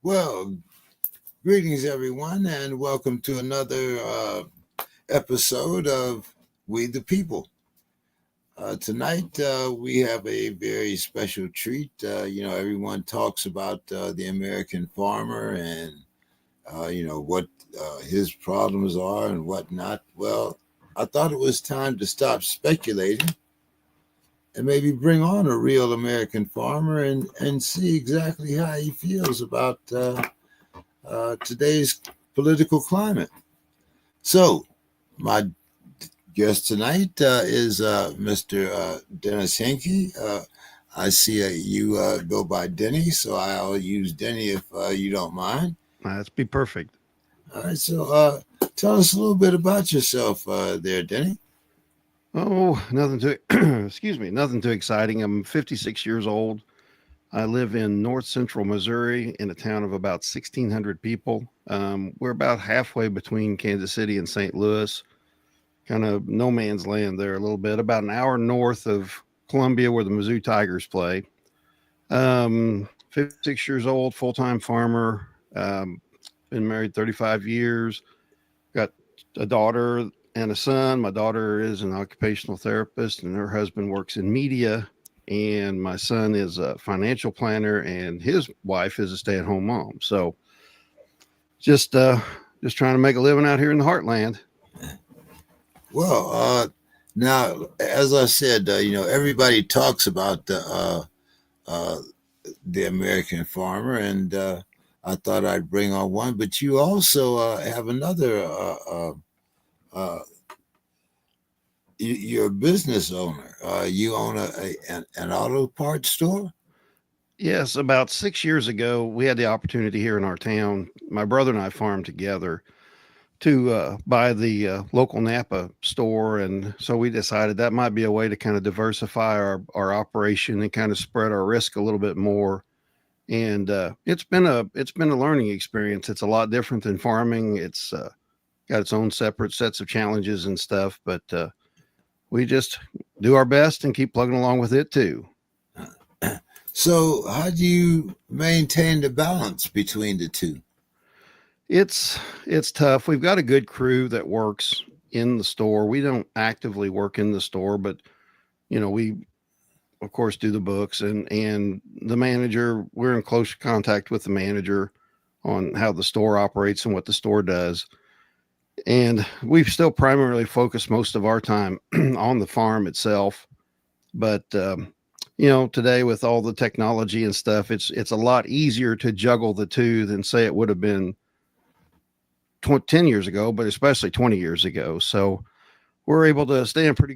Well, greetings, everyone, and welcome to another episode of We the People. Tonight, we have a very special treat. Everyone talks about the American farmer and, what his problems are and whatnot. Well, I thought it was time to stop speculating and maybe bring on a real American farmer and see exactly how he feels about today's political climate. So, my guest tonight is Mr. Dennis Henke. I see you go by Denny, so I'll use Denny if you don't mind. That's be perfect. All right, so tell us a little bit about yourself there, Denny. Oh, nothing too, excuse me, nothing too exciting. I'm 56 years old. I live in north central Missouri in a town of about 1,600 people. We're about halfway between Kansas City and St. Louis, kind of no man's land there a little bit, about an hour north of Columbia where the Mizzou Tigers play. 56 years old, full time farmer. Been married 35 years. Got a daughter and a son. My daughter is an occupational therapist, and her husband works in media. And my son is a financial planner, and his wife is a stay-at-home mom. So, just trying to make a living out here in the heartland. Well, now, as I said, everybody talks about the American farmer, and I thought I'd bring on one. But you also have another. Uh, you're a business owner. You own an auto parts store. Yes, about 6 years ago, we had the opportunity here in our town. My brother and I farmed together to buy the local Napa store, and so we decided that might be a way to kind of diversify our operation and kind of spread our risk a little bit more. And it's been a learning experience. It's a lot different than farming. It's got its own separate sets of challenges and stuff, but we just do our best and keep plugging along with it too. So, how do you maintain the balance between the two? It's tough. We've got a good crew that works in the store. We don't actively work in the store, but we of course do the books and the manager. We're in close contact with the manager on how the store operates and what the store does. And we've still primarily focused most of our time on the farm itself. But today with all the technology and stuff, it's a lot easier to juggle the two than say it would have been 10 years ago, but especially 20 years ago. So we're able to stay in pretty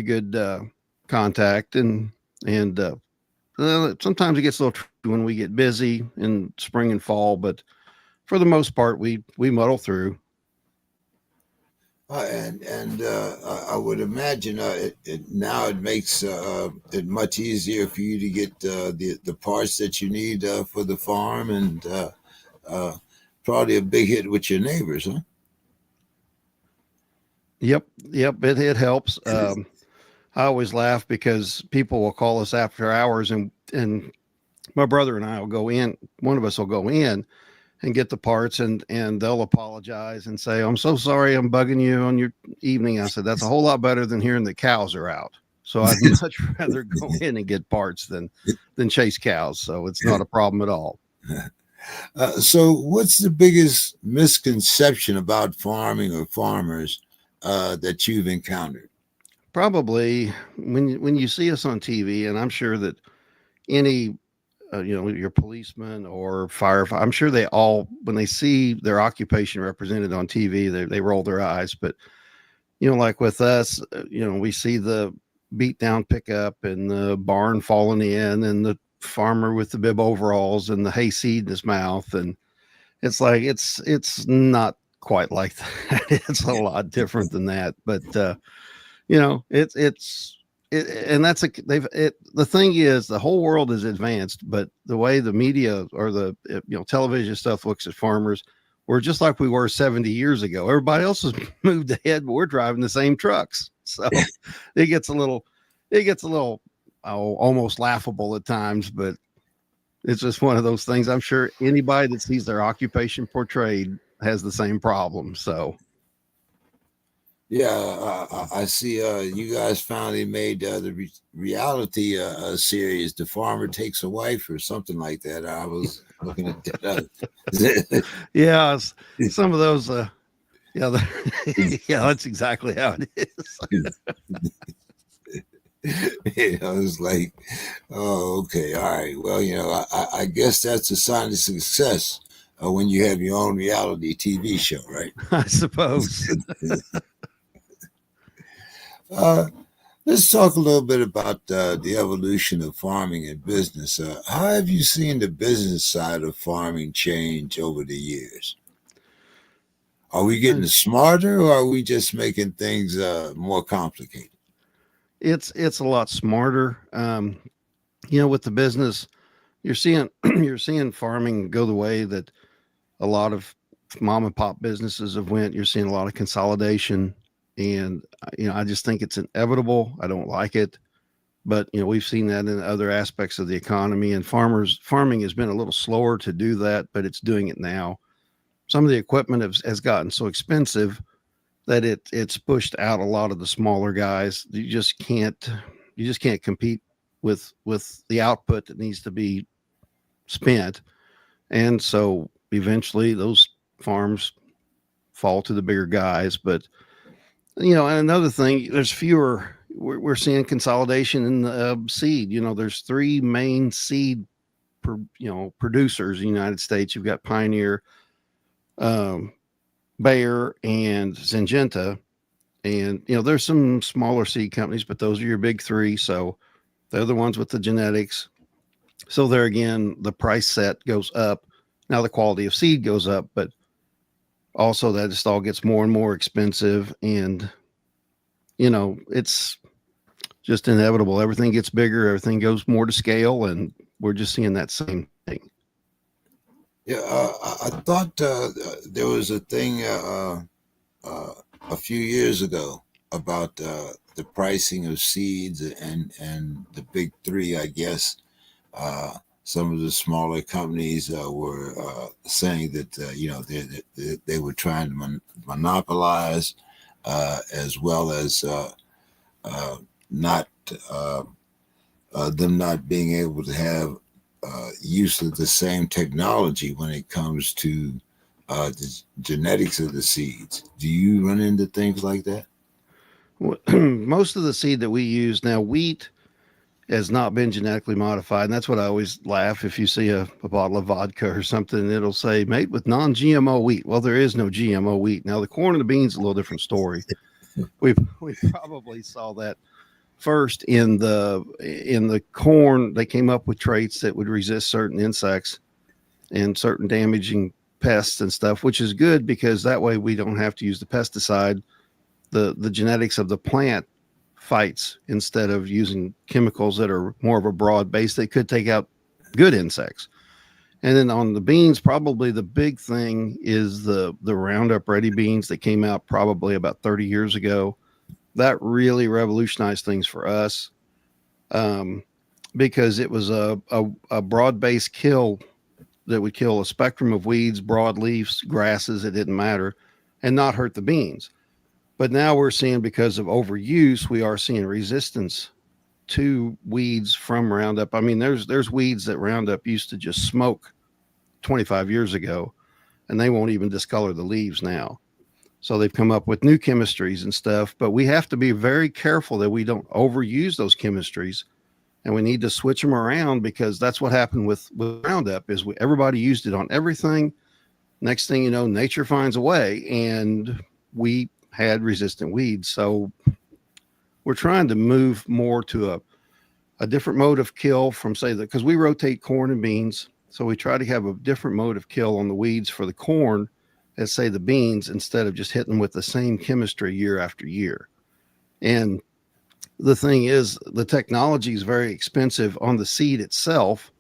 good contact, and sometimes it gets a little tricky when we get busy in spring and fall, but for the most part, we muddle through. I would imagine now it makes it much easier for you to get the parts that you need for the farm, and uh, probably a big hit with your neighbors, huh? Yep, it helps. I always laugh because people will call us after hours, and my brother and I will go in. One of us will go in and get the parts, and they'll apologize and say, "I'm so sorry, I'm bugging you on your evening." I said, "That's a whole lot better than hearing the cows are out." So I'd much rather go in and get parts than chase cows. So it's not a problem at all. So, what's the biggest misconception about farming or farmers that you've encountered? Probably when you see us on TV, and I'm sure that any your policeman or firefighter, I'm sure they all, when they see their occupation represented on TV, they roll their eyes. But like with us, we see the beat down pickup and the barn falling in and the farmer with the bib overalls and the hayseed in his mouth, and it's like it's not quite like that. It's a lot different than that. But and that's the thing is, the whole world is advanced, but the way the media or the television stuff looks at farmers, we're just like we were 70 years ago. Everybody else has moved ahead, but we're driving the same trucks. So it gets a little almost laughable at times, but It's just one of those things. I'm sure anybody that sees their occupation portrayed has the same problem. So Yeah, I see. You guys finally made the reality series, "The Farmer Takes a Wife" or something like that. I was looking at that. yeah, some of those. Yeah, yeah, that's exactly how it is. It's like, oh, okay, all right. Well, I guess that's a sign of success when you have your own reality TV show, right? I suppose. uh, let's talk a little bit about the evolution of farming and business. How have you seen the business side of farming change over the years? Are we Uh, getting smarter, or are we just making things more complicated? it's a lot smarter. With the business, you're seeing you're seeing farming go the way that a lot of mom and pop businesses have went. You're seeing a lot of consolidation, and I just think it's inevitable. I don't like it, but we've seen that in other aspects of the economy, and farming has been a little slower to do that, but it's doing it now. Some of the equipment has gotten so expensive that it's pushed out a lot of the smaller guys. You just can't compete with the output that needs to be spent, and so eventually those farms fall to the bigger guys. But and another thing, there's fewer. We're seeing consolidation in the seed. There's three main seed producers in the United States. You've got Pioneer, um, Bayer, and Syngenta. And there's some smaller seed companies, but those are your big three. So they're the ones with the genetics. So there again, the price set goes up. Now the quality of seed goes up, but also that just all gets more and more expensive. And it's just inevitable. Everything gets bigger, everything goes more to scale, and we're just seeing that same thing. Yeah, I thought there was a thing uh, a few years ago about the pricing of seeds and the big three. I guess some of the smaller companies were saying that they were trying to monopolize as well as uh, not uh, them not being able to have use of the same technology when it comes to the genetics of the seeds. Do you run into things like that? Most of the seed that we use now, wheat has not been genetically modified. And that's what I always laugh. If you see a bottle of vodka or something, it'll say made with non-GMO wheat. Well, there is no GMO wheat. Now the corn and the beans, a little different story. We probably saw that first in the corn. They came up with traits that would resist certain insects and certain damaging pests and stuff, which is good because that way we don't have to use the pesticide. The genetics of the plant fights instead of using chemicals that are more of a broad base that could take out good insects. And then on the beans, probably the big thing is the Roundup Ready beans that came out probably about 30 years ago. That really revolutionized things for us, um, because it was a broad base kill that would kill a spectrum of weeds, broadleafs, grasses. It didn't matter, and not hurt the beans. But now we're seeing, because of overuse, we are seeing resistance to weeds from Roundup. I mean, there's weeds that Roundup used to just smoke 25 years ago, and they won't even discolor the leaves now. So they've come up with new chemistries and stuff, but we have to be very careful that we don't overuse those chemistries, and we need to switch them around, because that's what happened with Roundup is everybody used it on everything. Next thing you know, nature finds a way, and we had resistant weeds. So we're trying to move more to a different mode of kill from, say, that, because we rotate corn and beans. So we try to have a different mode of kill on the weeds for the corn as, say, the beans, instead of just hitting them with the same chemistry year after year. And the thing is, the technology is very expensive on the seed itself,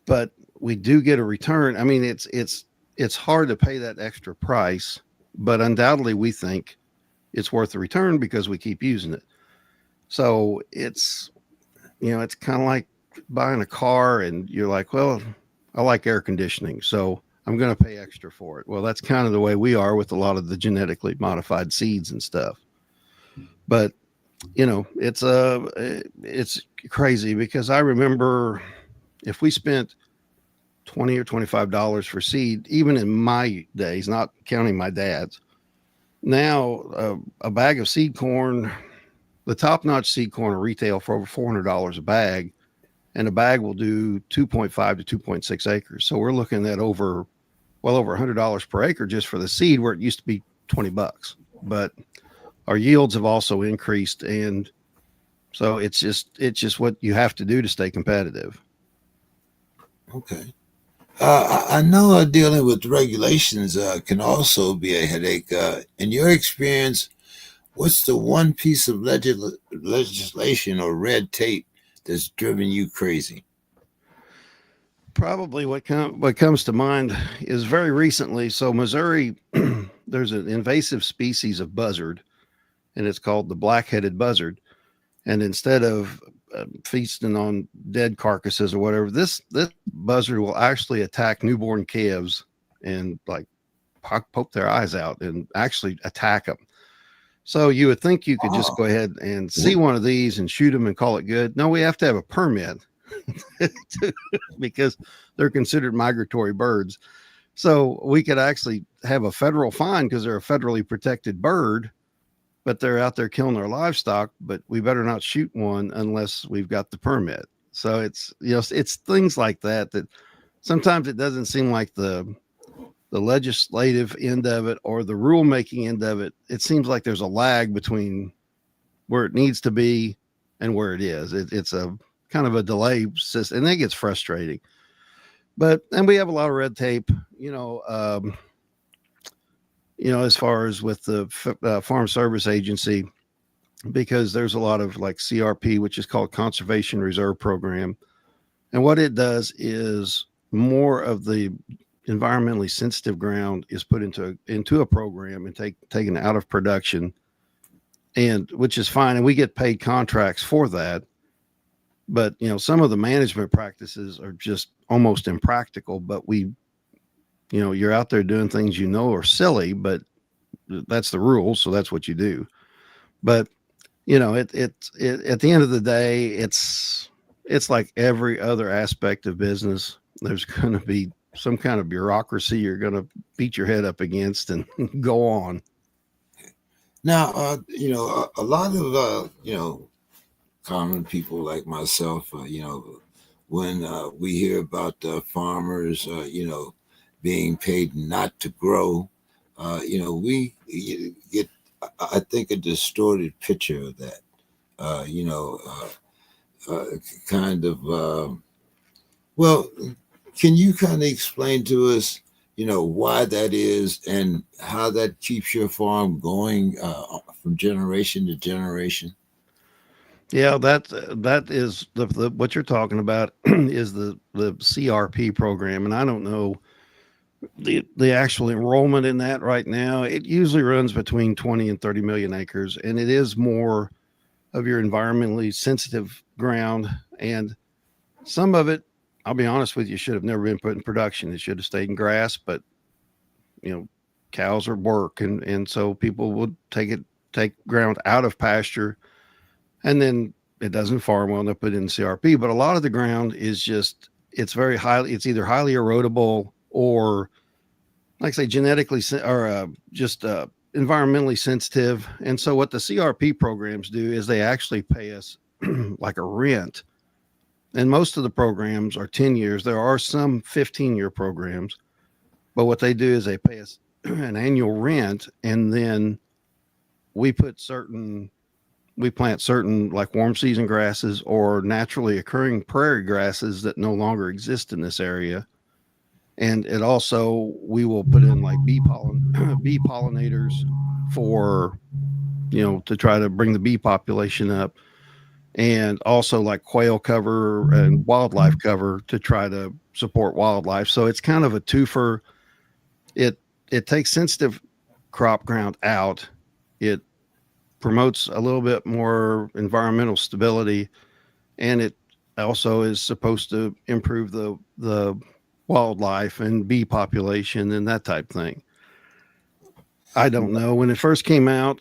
but we do get a return. I mean, it's hard to pay that extra price, but undoubtedly we think it's worth the return because we keep using it. So it's kind of like buying a car and you're like, well, I like air conditioning, so I'm going to pay extra for it. Well, that's kind of the way we are with a lot of the genetically modified seeds and stuff. But it's crazy because I remember if we spent $20 or $25 for seed, even in my days, not counting my dad's. Now, a bag of seed corn, the top-notch seed corn will retail for over $400 a bag, and a bag will do 2.5 to 2.6 acres. So we're looking at well over $100 per acre just for the seed, where it used to be $20. But our yields have also increased, and so it's just what you have to do to stay competitive. Okay. I know dealing with regulations can also be a headache. In your experience, what's the one piece of legislation or red tape that's driven you crazy? Probably what comes to mind is very recently. So Missouri, there's an invasive species of buzzard, and it's called the black-headed buzzard. And instead of feasting on dead carcasses or whatever, this buzzard will actually attack newborn calves and like poke their eyes out and actually attack them. So you would think you could just Oh, go ahead and see one of these and shoot them and call it good. No, we have to have a permit because they're considered migratory birds. So we could actually have a federal fine because they're a federally protected bird, but they're out there killing our livestock. But we better not shoot one unless we've got the permit. So it's things like that sometimes it doesn't seem like the legislative end of it or the rulemaking end of it. It seems like there's a lag between where it needs to be and where it is. It's a kind of a delay system, and that gets frustrating. And we have a lot of red tape, as far as with the Farm Service Agency, because there's a lot of like CRP, which is called Conservation Reserve Program. And what it does is more of the environmentally sensitive ground is put into a program and taken out of production, and which is fine. And we get paid contracts for that. But some of the management practices are just almost impractical. But you're out there doing things are silly, but that's the rules, so that's what you do. But at the end of the day, it's like every other aspect of business. There's going to be some kind of bureaucracy you're going to beat your head up against and go on. now, a lot of common people like myself, when we hear about farmers, being paid not to grow, we get, I think, a distorted picture of that. Uh, you know, kind of. Well, can you kind of explain to us, why that is and how that keeps your farm going from generation to generation? Yeah, that is the what you're talking about is the CRP program, and I don't know the actual enrollment in that right now. It usually runs between 20 and 30 million acres, and it is more of your environmentally sensitive ground. And some of it, I'll be honest with you, should have never been put in production. It should have stayed in grass, but you know, cows are work, and so people would take ground out of pasture, and then it doesn't farm well, and they put it in CRP. But a lot of the ground is just it's either highly erodible or, like I say, genetically or just environmentally sensitive. And so what the CRP programs do is they actually pay us like a rent. And most of the programs are 10 years. There are some 15-year programs, but what they do is they pay us an annual rent, and then we plant certain like warm season grasses or naturally occurring prairie grasses that no longer exist in this area. And it also, we will put in like bee pollinators for, to try to bring the bee population up, and also like quail cover and wildlife cover to try to support wildlife. So it's kind of a twofer. It takes sensitive crop ground out. It promotes a little bit more environmental stability, and also is supposed to improve the wildlife and bee population and that type thing. I don't know. When it first came out,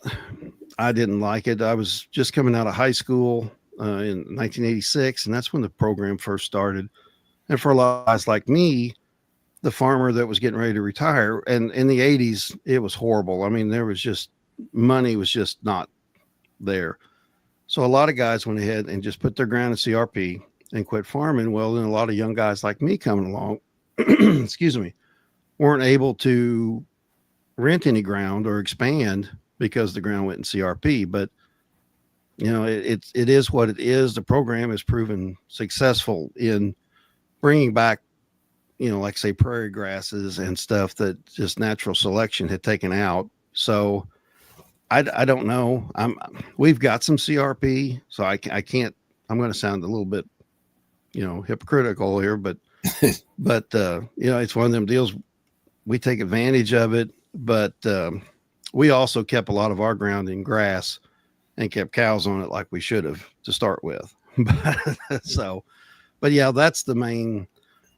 I didn't like it. I was just coming out of high school in 1986, and that's when the program first started. And for a lot of guys like me, the farmer that was getting ready to retire, and in the 80s, it was horrible. I mean, there was just money was just not there. So a lot of guys went ahead and just put their ground in CRP and quit farming. Well, then a lot of young guys like me coming along, excuse me, weren't able to rent any ground or expand because the ground went in CRP. But it is what it is. The program has proven successful in bringing back, like say prairie grasses and stuff that just natural selection had taken out. So I don't know. We've got some CRP, so I can't. I'm going to sound a little bit, hypocritical here, but it's one of them deals. We take advantage of it, but we also kept a lot of our ground in grass and kept cows on it like we should have to start with. But yeah, that's the main.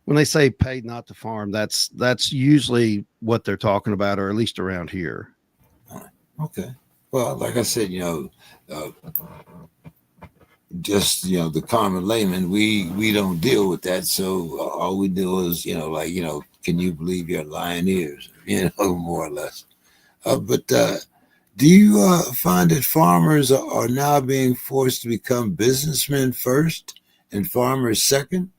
When they say paid not to farm, that's usually what they're talking about, or at least around here. Okay. Well, like I said, just the common layman, we don't deal with that. So all we do is can you believe your lying ears? More or less. But do you find that farmers are now being forced to become businessmen first and farmers second?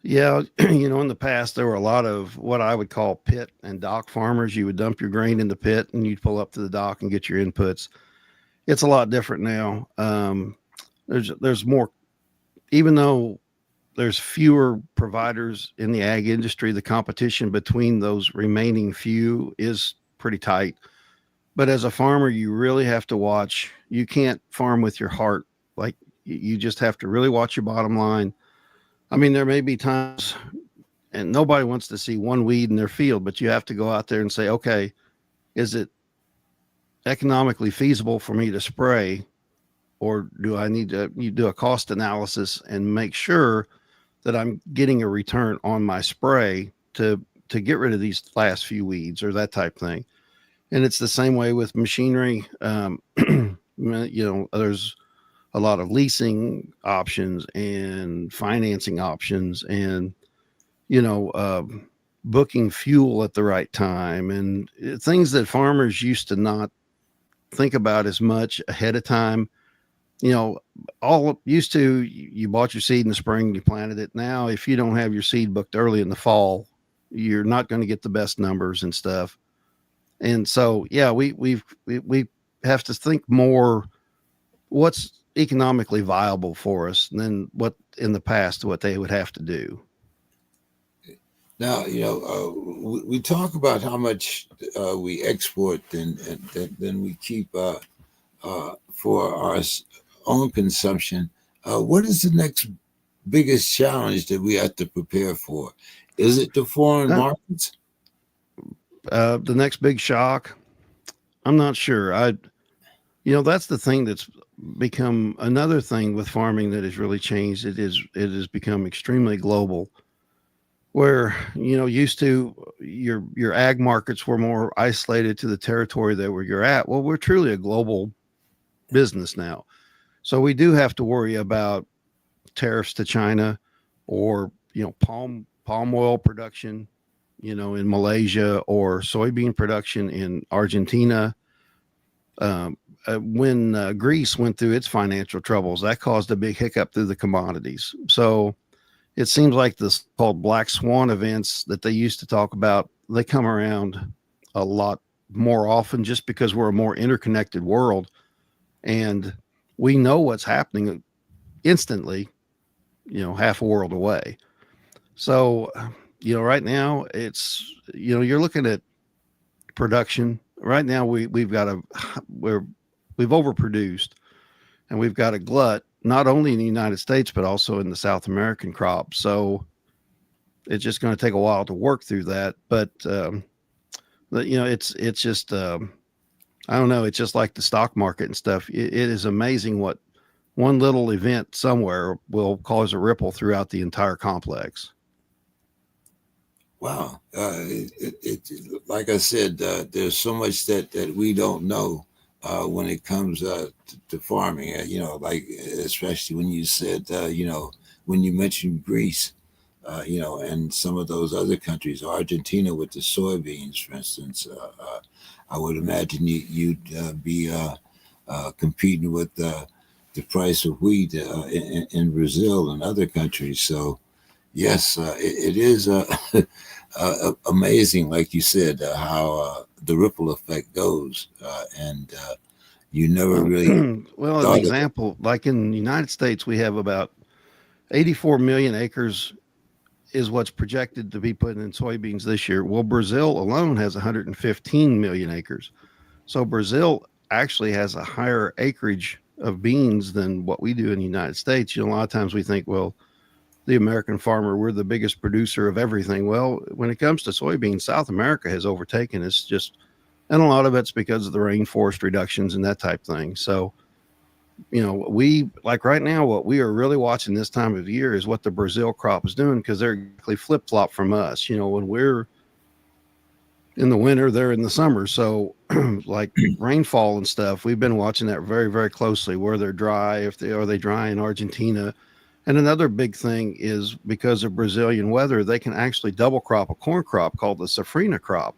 Yeah, in the past there were a lot of what I would call pit and dock farmers. You would dump your grain in the pit and you'd pull up to the dock and get your inputs. It's a lot different now. There's more, even though there's fewer providers in the ag industry, the competition between those remaining few is pretty tight. But as a farmer, you really have to watch. You can't farm with your heart. Like you just have to really watch your bottom line. I mean, there may be times, and nobody wants to see one weed in their field, but you have to go out there and say, okay, is it economically feasible for me to spray, or do I need to you do a cost analysis and make sure that I'm getting a return on my spray to get rid of these last few weeds or that type thing. And it's the same way with machinery. There's a lot of leasing options and financing options, and you know, uh, booking fuel at the right time, and things that farmers used to not think about as much ahead of time. You know, all used to, you bought your seed in the spring, you planted it. Now, if you don't have your seed booked early in the fall, you're not going to get the best numbers and stuff. And so, yeah, we have to think more what's economically viable for us than what in the past what they would have to do. Now, we talk about how much we export and then we keep for our own consumption. What is the next biggest challenge that we have to prepare for? Is it the foreign Uh, markets? the next big shock, I'm not sure. That's the thing that's become another thing with farming that has really changed. It has become extremely global. Where used to your ag markets were more isolated to the territory that where you're at. Well, we're truly a global business now, so we do have to worry about tariffs to China, or palm oil production, in Malaysia, or soybean production in Argentina. When Greece went through its financial troubles, that caused a big hiccup through the commodities. So it seems like this called black swan events that they used to talk about, they come around a lot more often just because we're a more interconnected world and we know what's happening instantly, half a world away. So, right now you're looking at production. Right now we've got we've overproduced, and we've got a glut not only in the United States but also in the South American crop. So it's just going to take a while to work through that. But it's just I don't know. It's just like the stock market and stuff. It is amazing one little event somewhere will cause a ripple throughout the entire complex. Wow. Like I said, there's so much that we don't know when it comes to farming. Like especially when you said, when you mentioned Greece, and some of those other countries, Argentina with the soybeans, for instance. I would imagine you'd be competing with the price of wheat in Brazil and other countries. So yes, it is amazing, like you said, how the ripple effect goes, and you never really Well, an thought of it. example, like in the United States, we have about 84 million acres is what's projected to be put in soybeans this year. Well, Brazil alone has 115 million acres. So Brazil actually has a higher acreage of beans than what we do in the United States. A lot of times we think, well, the American farmer, we're the biggest producer of everything. Well, when it comes to soybeans, South America has overtaken us just, and a lot of it's because of the rainforest reductions and that type thing. So, we like right now, what we are really watching this time of year is what the Brazil crop is doing because they're exactly flip flop from us. When we're in the winter, they're in the summer. So, like rainfall and stuff, we've been watching that very, very closely. Where they're dry, if they are they dry in Argentina. And another big thing is because of Brazilian weather, they can actually double crop a corn crop called the safrinha crop.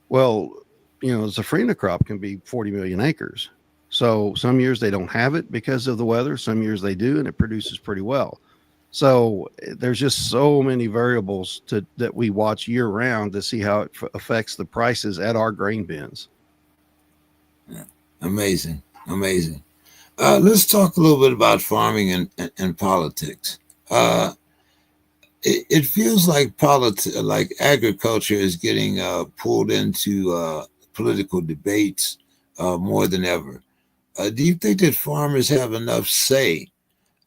Well, the safrinha crop can be 40 million acres. So some years they don't have it because of the weather. Some years they do, and it produces pretty well. So there's just so many variables that we watch year round to see how it affects the prices at our grain bins. Yeah. Amazing, amazing. Let's talk a little bit about farming and politics. Uh, it feels like like agriculture is getting pulled into political debates more than ever. Do you think that farmers have enough say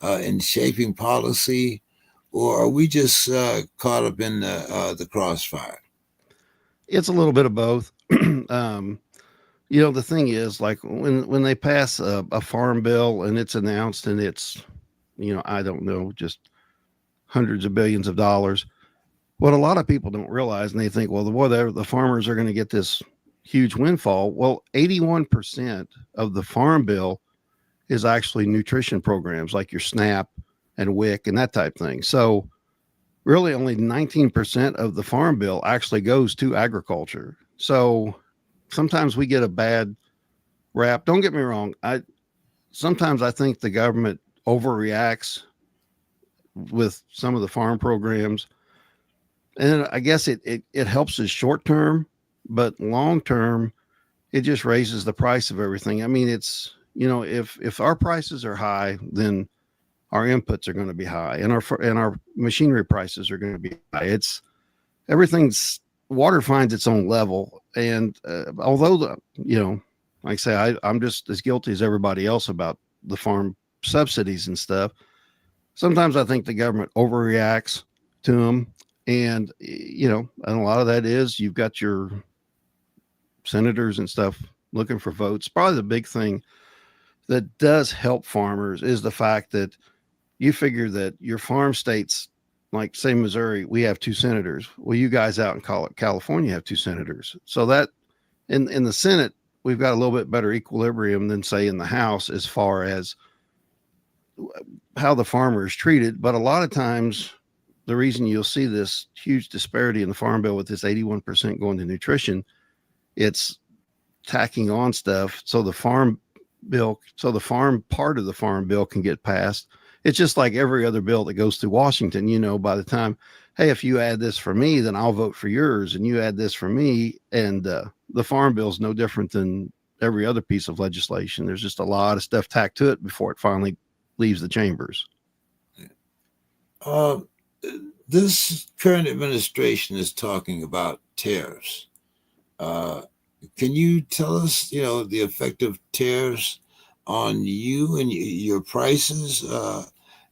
in shaping policy, or are we just caught up in the crossfire? It's a little bit of both. um, the thing is, like when they pass a farm bill and it's announced and it's, I don't know, just hundreds of billions of dollars. What a lot of people don't realize, and they think, well, the farmers are going to get this huge windfall. Well, 81% of the farm bill is actually nutrition programs like your SNAP and WIC and that type thing. So really only 19% of the farm bill actually goes to agriculture. So sometimes we get a bad rap. Don't get me wrong. Sometimes I think the government overreacts with some of the farm programs. And I guess it helps us short term, but long term, it just raises the price of everything. I mean, it's, if our prices are high, then our inputs are going to be high and our machinery prices are going to be high. It's everything's water finds its own level. And although like I say, I'm just as guilty as everybody else about the farm subsidies and stuff. Sometimes I think the government overreacts to them. And, and a lot of that is you've got your senators and stuff looking for votes. Probably the big thing that does help farmers is the fact that you figure that your farm states, like say Missouri, we have two senators. Well, you guys out in California have two senators. So that in the Senate, we've got a little bit better equilibrium than say in the House as far as how the farmer is treated. But a lot of times, the reason you'll see this huge disparity in the farm bill with this 81% going to nutrition, it's tacking on stuff so the farm part of the farm bill can get passed. It's just like every other bill that goes through Washington. By the time, hey, if you add this for me, then I'll vote for yours, and you add this for me, and the farm bill is no different than every other piece of legislation. There's just a lot of stuff tacked to it before it finally leaves the chambers. Uh, this current administration is talking about tariffs. Uh, can you tell us, the effect of tariffs on you and your prices?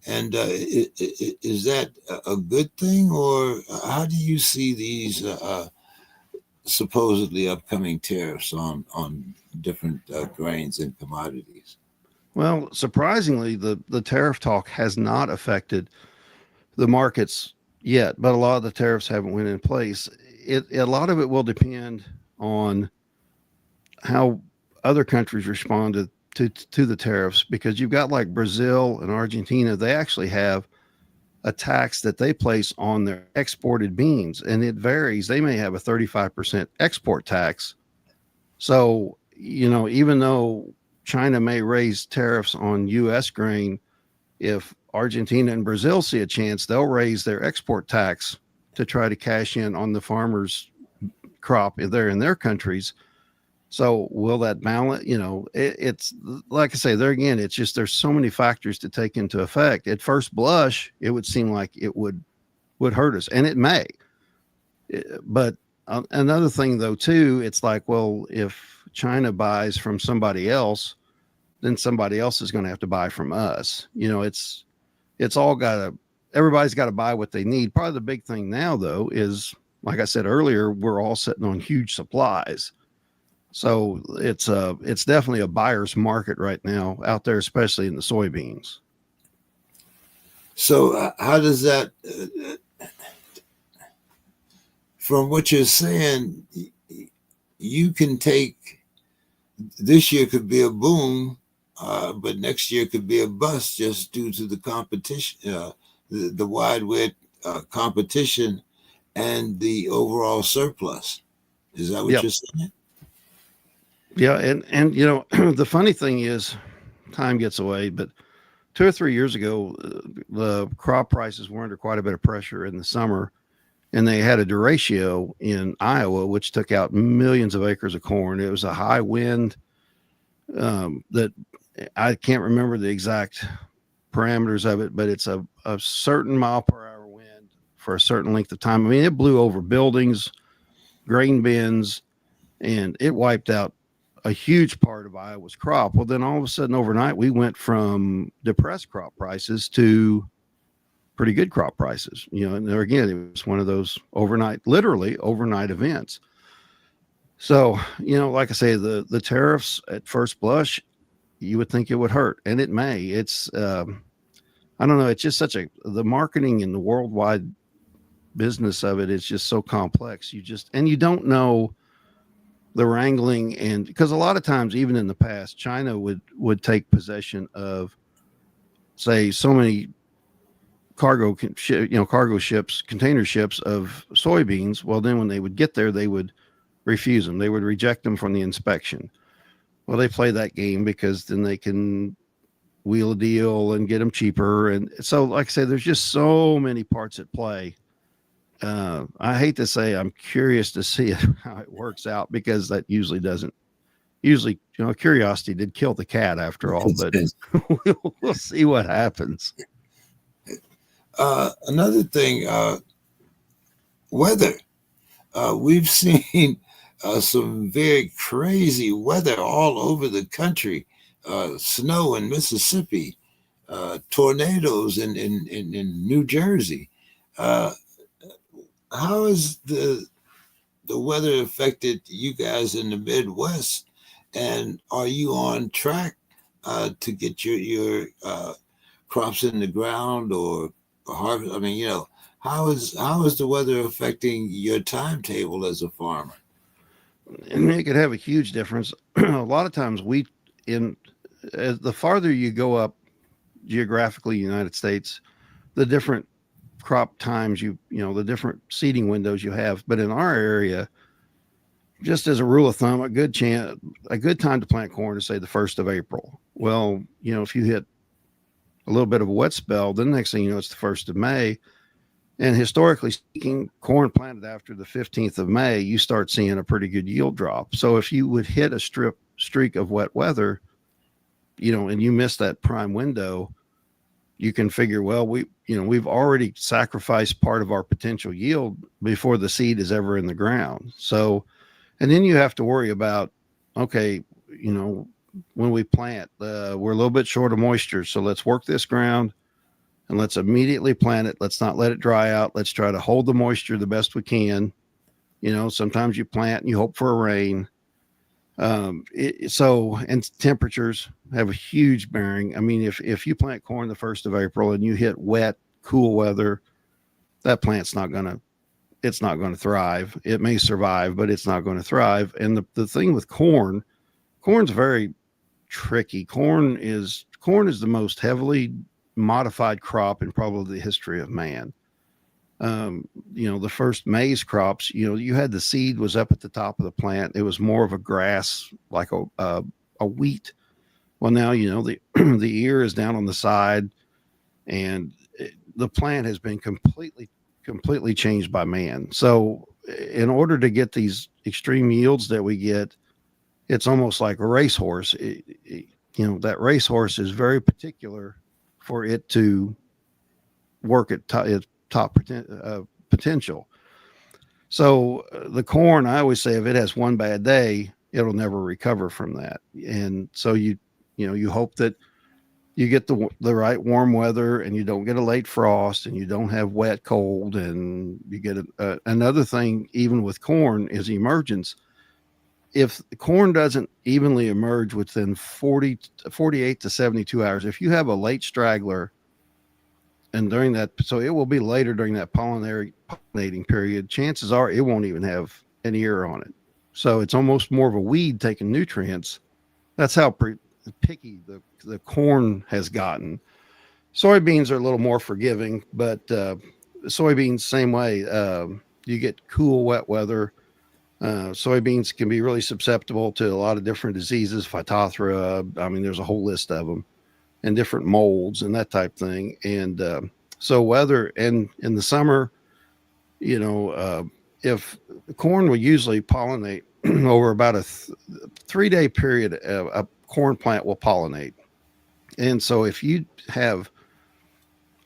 And is that a good thing, or how do you see these supposedly upcoming tariffs on different grains and commodities? Well, surprisingly, the tariff talk has not affected the markets yet, but a lot of the tariffs haven't went in place. A lot of it will depend on how other countries responded to the tariffs, because you've got like Brazil and Argentina. They actually have a tax that they place on their exported beans, and it varies. They may have a 35% export tax. So, even though China may raise tariffs on U.S. grain, if Argentina and Brazil see a chance, they'll raise their export tax to try to cash in on the farmers' crop there in their countries. So will that balance? It's like I say there again. It's just there's so many factors to take into effect. At first blush, it would seem like it would hurt us, and it may. But another thing though too, it's like, well, if China buys from somebody else, then somebody else is going to have to buy from us. It's all got to, everybody's got to buy what they need. Probably the big thing now though is, like I said earlier, we're all sitting on huge supplies. So it's definitely a buyer's market right now out there, especially in the soybeans. So how does that, from what you're saying, you can take, this year could be a boom, but next year could be a bust just due to the competition, the wide competition and the overall surplus. Is that what Yep. you're saying? Yeah. And the funny thing is time gets away, but 2 or 3 years ago, the crop prices were under quite a bit of pressure in the summer, and they had a derecho in Iowa, which took out millions of acres of corn. It was a high wind that I can't remember the exact parameters of it, but it's a certain mile per hour wind for a certain length of time. I mean, it blew over buildings, grain bins, and it wiped out a huge part of Iowa's crop. Well, then all of a sudden overnight, we went from depressed crop prices to pretty good crop prices. And there again, it was one of those literally overnight events. So, like I say, the tariffs at first blush, you would think it would hurt, and it may. I don't know. It's just the marketing and the worldwide business of it is just so complex. And you don't know the wrangling, and because a lot of times, even in the past, China would take possession of, say, so many cargo ships, container ships of soybeans. Well, then when they would get there, they would refuse them. They would reject them from the inspection. Well, they play that game because then they can wheel a deal and get them cheaper. And so, like I say, there's just so many parts at play. I hate to say I'm curious to see how it works out, because that usually doesn't. Usually, curiosity did kill the cat after all, but we'll see what happens. Another thing, weather. We've seen some very crazy weather all over the country. Snow in Mississippi, tornadoes in New Jersey. Uh, how has the weather affected you guys in the Midwest? And are you on track to get your crops in the ground or harvest? I mean, how is the weather affecting your timetable as a farmer? And it could have a huge difference. A lot of times, as the farther you go up geographically, United States, the different crop times the different seeding windows you have. But in our area, just as a rule of thumb, a good time to plant corn is, say, the 1st of April. Well, if you hit a little bit of a wet spell, then the next thing you know, it's the 1st of May. And historically speaking, corn planted after the 15th of May, you start seeing a pretty good yield drop. So if you would hit a streak of wet weather, and you miss that prime window, you can figure, well, we've already sacrificed part of our potential yield before the seed is ever in the ground. So, and then you have to worry about, okay, when we plant, we're a little bit short of moisture. So let's work this ground and let's immediately plant it. Let's not let it dry out. Let's try to hold the moisture the best we can. Sometimes you plant and you hope for a rain. And temperatures have a huge bearing. I mean, if you plant corn the 1st of April and you hit wet, cool weather, that plant's not going to, it's not going to thrive. It may survive, but it's not going to thrive. And the thing with corn's very tricky. Corn is the most heavily modified crop in probably the history of man. The first maize crops, you had the seed was up at the top of the plant. It was more of a grass, like a wheat. Well, now the the ear is down on the side, and the plant has been completely changed by man. So, in order to get these extreme yields that we get, it's almost like a racehorse. That racehorse is very particular for it to work at its top potential. So the corn, I always say, if it has one bad day, it'll never recover from that. And so you hope that you get the right warm weather, and you don't get a late frost, and you don't have wet cold, and you get another thing. Even with corn is emergence. If the corn doesn't evenly emerge within 48 to 72 hours, if you have a late straggler, and during that, so it will be later during that pollinating period, chances are it won't even have an ear on it. So it's almost more of a weed taking nutrients. That's how picky the corn has gotten. Soybeans are a little more forgiving, but soybeans, same way. You get cool, wet weather. Soybeans can be really susceptible to a lot of different diseases, Phytophthora. I mean, there's a whole list of them, and different molds and that type thing. And so weather, and in the summer, if corn will usually pollinate over about a 3-day period, a corn plant will pollinate. And so if you have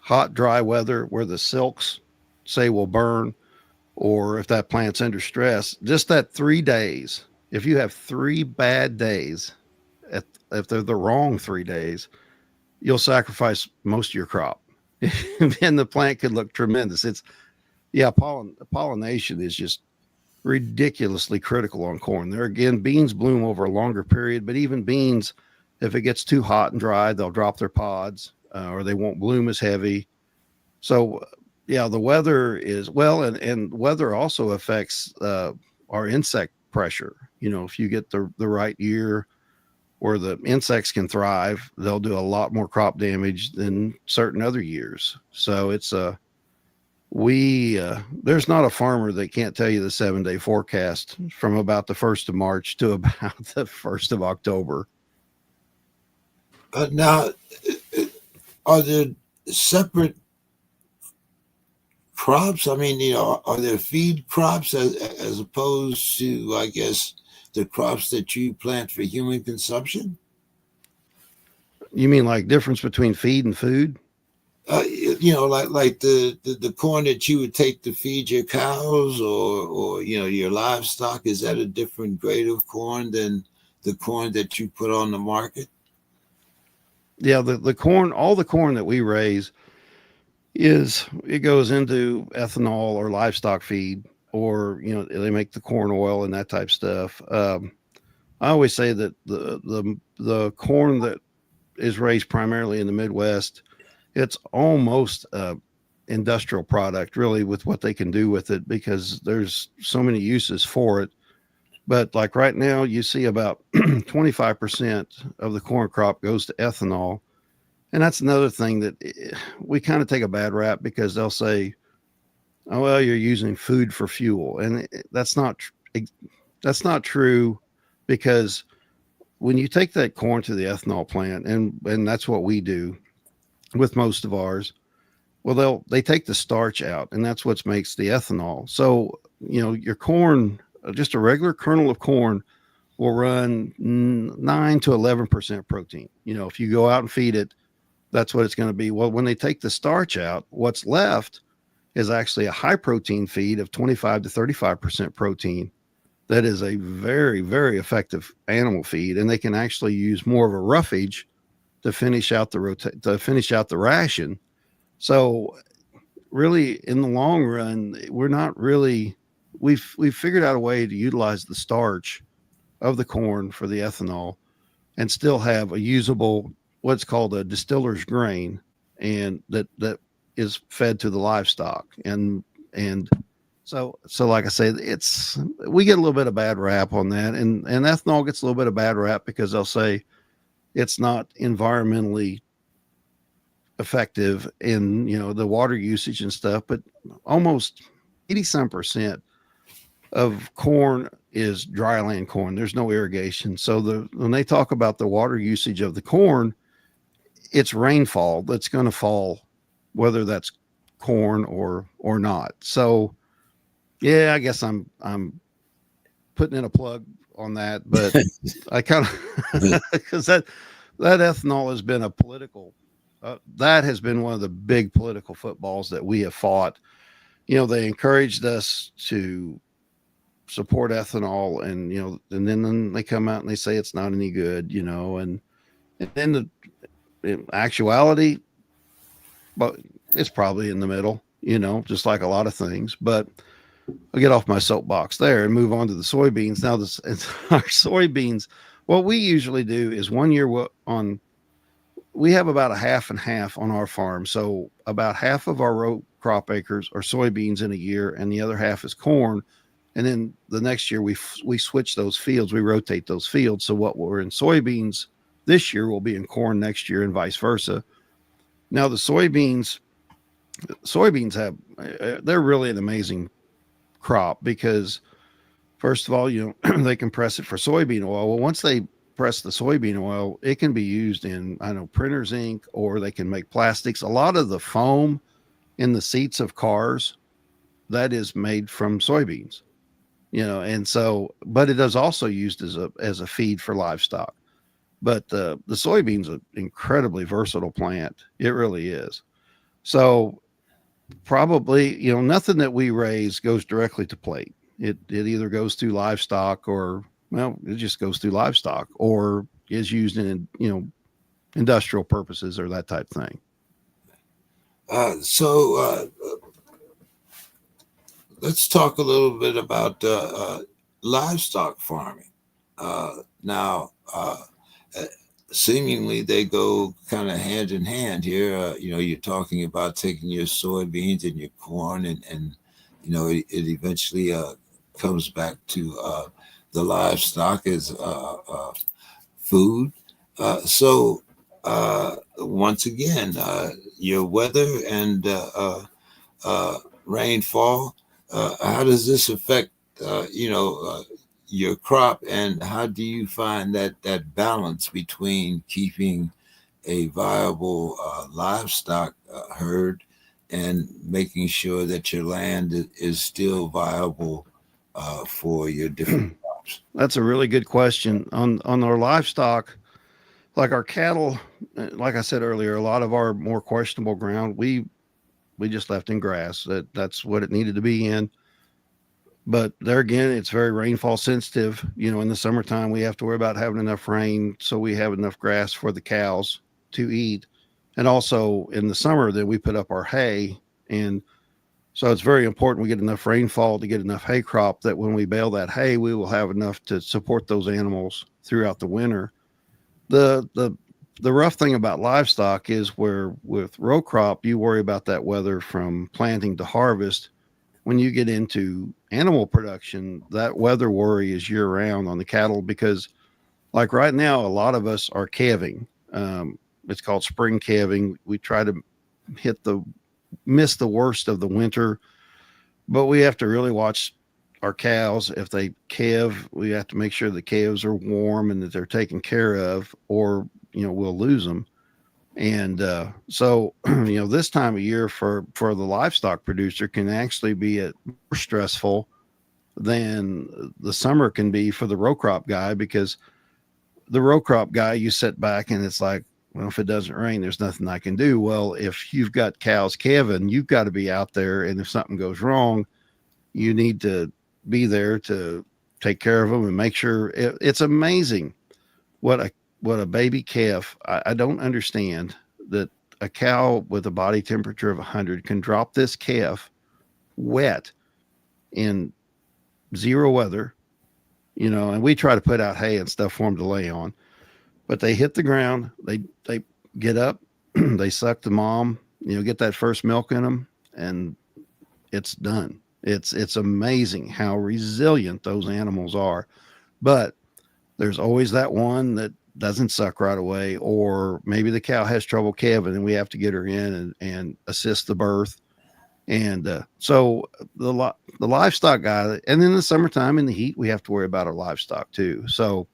hot, dry weather where the silks, say, will burn, or if that plant's under stress, just that 3 days, if you have 3 bad days, if they're the wrong 3 days, you'll sacrifice most of your crop. And the plant could look tremendous. Pollination is just ridiculously critical on corn. There again, beans bloom over a longer period, but even beans, if it gets too hot and dry, they'll drop their pods, or they won't bloom as heavy. So the weather is and weather also affects our insect pressure. If you get the right year where the insects can thrive, they'll do a lot more crop damage than certain other years. So it's there's not a farmer that can't tell you the 7-day forecast from about the 1st of March to about the 1st of October. Now, are there separate crops? I mean, are there feed crops as opposed to, I guess, the crops that you plant for human consumption? You mean like difference between feed and food? Like the corn that you would take to feed your cows, or your livestock. Is that a different grade of corn than the corn that you put on the market? Yeah, the corn, all the corn that we raise, it goes into ethanol or livestock feed, or they make the corn oil and that type stuff. I always say that the corn that is raised primarily in the Midwest, it's almost industrial product, really, with what they can do with it, because there's so many uses for it. But like right now, you see about 25% of the corn crop goes to ethanol. And that's another thing that we kind of take a bad rap, because they'll say, "Oh, well, you're using food for fuel," and that's not true, because when you take that corn to the ethanol plant, and that's what we do with most of ours, well, they take the starch out, and that's what makes the ethanol. So your corn, just a regular kernel of corn, will run 9 to 11% protein. If you go out and feed it, that's what it's going to be. Well, when they take the starch out, what's left is actually a high protein feed of 25 to 35% protein. That is a very, very effective animal feed, and they can actually use more of a roughage to finish out the ration. So really, in the long run, we're not really, we've figured out a way to utilize the starch of the corn for the ethanol and still have a usable, what's called a distiller's grain, and that is fed to the livestock. And so like I say, it's, we get a little bit of bad rap on that, and ethanol gets a little bit of bad rap because they'll say it's not environmentally effective in, the water usage and stuff, but almost 80 some percent of corn is dryland corn. There's no irrigation. So when they talk about the water usage of the corn, it's rainfall that's going to fall, whether that's corn or not. So yeah, I guess I'm putting in a plug on that, but I kind of because that ethanol has been a political, that has been one of the big political footballs that we have fought. They encouraged us to support ethanol, and and then they come out and they say it's not any good, and then in actuality, but it's probably in the middle, just like a lot of things. But I'll get off my soapbox there and move on to the soybeans. Now, this our soybeans. What we usually do is one year we have about a half and half on our farm. So about half of our row crop acres are soybeans in a year, and the other half is corn. And then the next year we switch those fields, we rotate those fields. So what we're in soybeans this year will be in corn next year, and vice versa. Now the soybeans have, they're really an amazing crop because first of all, they can press it for soybean oil. Well, once they press the soybean oil, it can be used in, I know, printer's ink, or they can make plastics. A lot of the foam in the seats of cars, that is made from soybeans, and so, but it is also used as a feed for livestock. But the soybean's an incredibly versatile plant. It really is. So probably, nothing that we raise goes directly to plate. It either goes through livestock, or, well, it just goes through livestock, or is used in, industrial purposes or that type thing. So let's talk a little bit about livestock farming. Now, uh, seemingly they go kind of hand in hand here. You're talking about taking your soybeans and your corn, and it eventually comes back to the livestock as food. Once again, your weather and rainfall. How does this affect, your crop, and how do you find that balance between keeping a viable livestock herd and making sure that your land is still viable for your different crops? That's a really good question. On our livestock, like our cattle, like I said earlier, a lot of our more questionable ground, we just left in grass. That's what it needed to be in. But there again, it's very rainfall sensitive. In the summertime, we have to worry about having enough rain so we have enough grass for the cows to eat. And also in the summer, then we put up our hay. And so it's very important we get enough rainfall to get enough hay crop, that when we bale that hay, we will have enough to support those animals throughout the winter. The rough thing about livestock is, where with row crop, you worry about that weather from planting to harvest. When you get into animal production, that weather worry is year round on the cattle, because like right now, a lot of us are calving. It's called spring calving. We try to miss the worst of the winter, but we have to really watch our cows. If they calve, we have to make sure the calves are warm and that they're taken care of, or we'll lose them. And so this time of year for the livestock producer can actually be more stressful than the summer can be for the row crop guy, because the row crop guy, you sit back and it's like, well, if it doesn't rain, there's nothing I can do. Well, if you've got cows calving, you've got to be out there, and if something goes wrong, you need to be there to take care of them and make sure. It's amazing what a baby calf. I don't understand that a cow with a body temperature of 100 can drop this calf wet in zero weather, and we try to put out hay and stuff for them to lay on. But they hit the ground, they get up, they suck the mom, get that first milk in them, and it's done. It's amazing how resilient those animals are. But there's always that one that doesn't suck right away, or maybe the cow has trouble calving and we have to get her in and assist the birth. And so the livestock guy, and in the summertime in the heat, we have to worry about our livestock too. So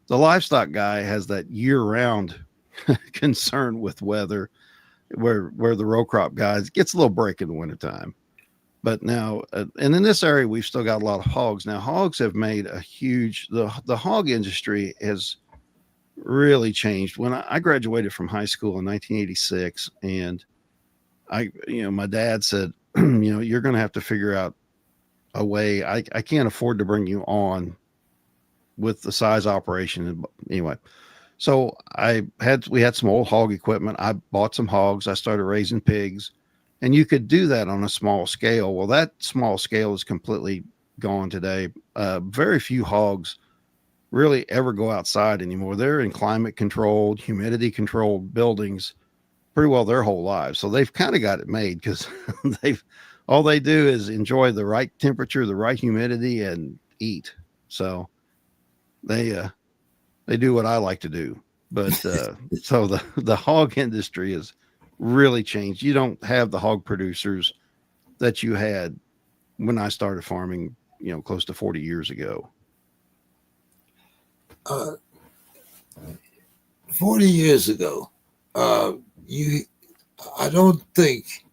the livestock guy has that year round concern with weather, where the row crop guys gets a little break in the wintertime. But now, and in this area, we've still got a lot of hogs. Now, hogs have made a huge, the hog industry has really changed. When I graduated from high school in 1986, and my dad said, you're going to have to figure out a way. I can't afford to bring you on with the size operation. Anyway, so we had some old hog equipment. I bought some hogs. I started raising pigs, and you could do that on a small scale. Well, that small scale is completely gone today. Very few hogs really ever go outside anymore. They're in climate controlled, humidity controlled buildings pretty well their whole lives. So they've kind of got it made because all they do is enjoy the right temperature, the right humidity, and eat. So they do what I like to do. But so the hog industry has really changed. You don't have the hog producers that you had when I started farming, close to 40 years ago. Uh, 40 years ago, you, I don't think,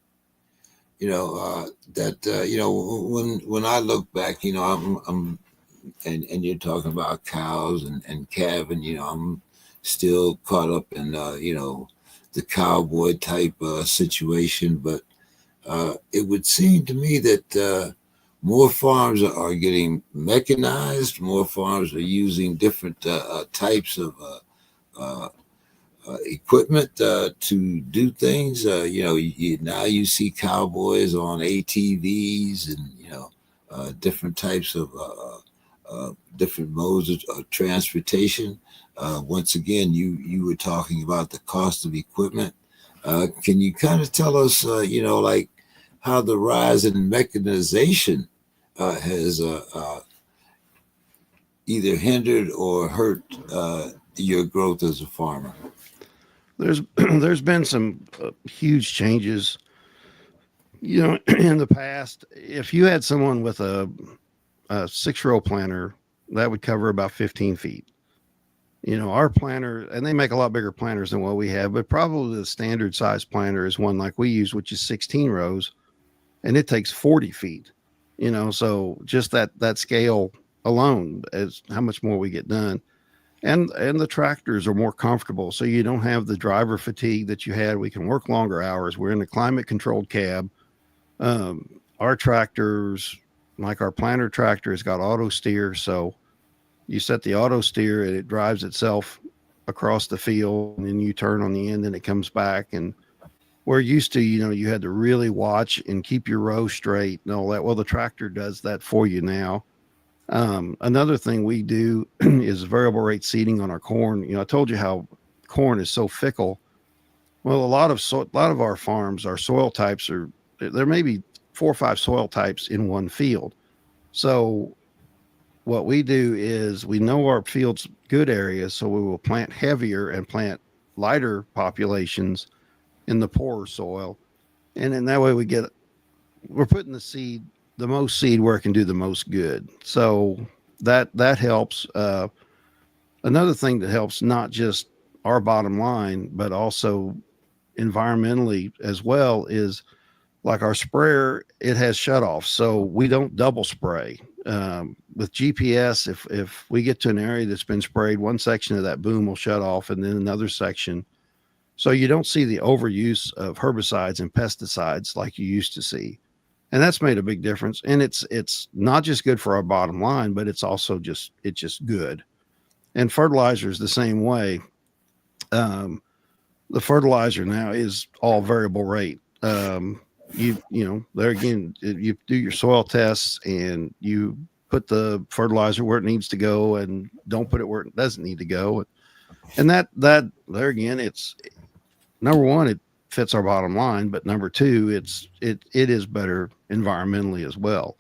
that, when I look back, I'm and you're talking about cows and calving, I'm still caught up in, the cowboy type situation. But it would seem to me that more farms are getting mechanized. More farms are using different types of uh, equipment to do things. Now you see cowboys on ATVs and different types of different modes of transportation. Once again, you were talking about the cost of equipment. Can you kind of tell us, like how the rise in mechanization has either hindered or hurt your growth as a farmer? There's been some huge changes. In the past, if you had someone with a 6-row planter, that would cover about 15 feet. Our planter, and they make a lot bigger planters than what we have, but probably the standard size planter is one like we use, which is 16 rows, and it takes 40 feet. So just that scale alone is how much more we get done. And the tractors are more comfortable, so you don't have the driver fatigue that you had. We can work longer hours. We're in a climate controlled cab. Our tractors, like our planter tractor, has got auto steer, so you set the auto steer and it drives itself across the field, and then you turn on the end and it comes back. And we're used to, you had to really watch and keep your row straight and all that. Well, the tractor does that for you now. Another thing we do is variable rate seeding on our corn. I told you how corn is so fickle. Well, a lot of our farms, our soil types there may be 4 or 5 soil types in one field. So what we do is we know our field's good areas, so we will plant heavier and plant lighter populations in the poorer soil. And in that way we're putting the most seed where it can do the most good. So that helps. Another thing that helps, not just our bottom line, but also environmentally as well, is like our sprayer, it has shutoffs, so we don't double spray. With GPS, if we get to an area that's been sprayed, one section of that boom will shut off, and then another section. So you don't see the overuse of herbicides and pesticides like you used to see. And that's made a big difference. And it's not just good for our bottom line, but it's also just good. And fertilizer is the same way. The fertilizer now is all variable rate. There again, you do your soil tests and you put the fertilizer where it needs to go and don't put it where it doesn't need to go. And that there again, it's number one, it fits our bottom line, but number two, it is better environmentally as well.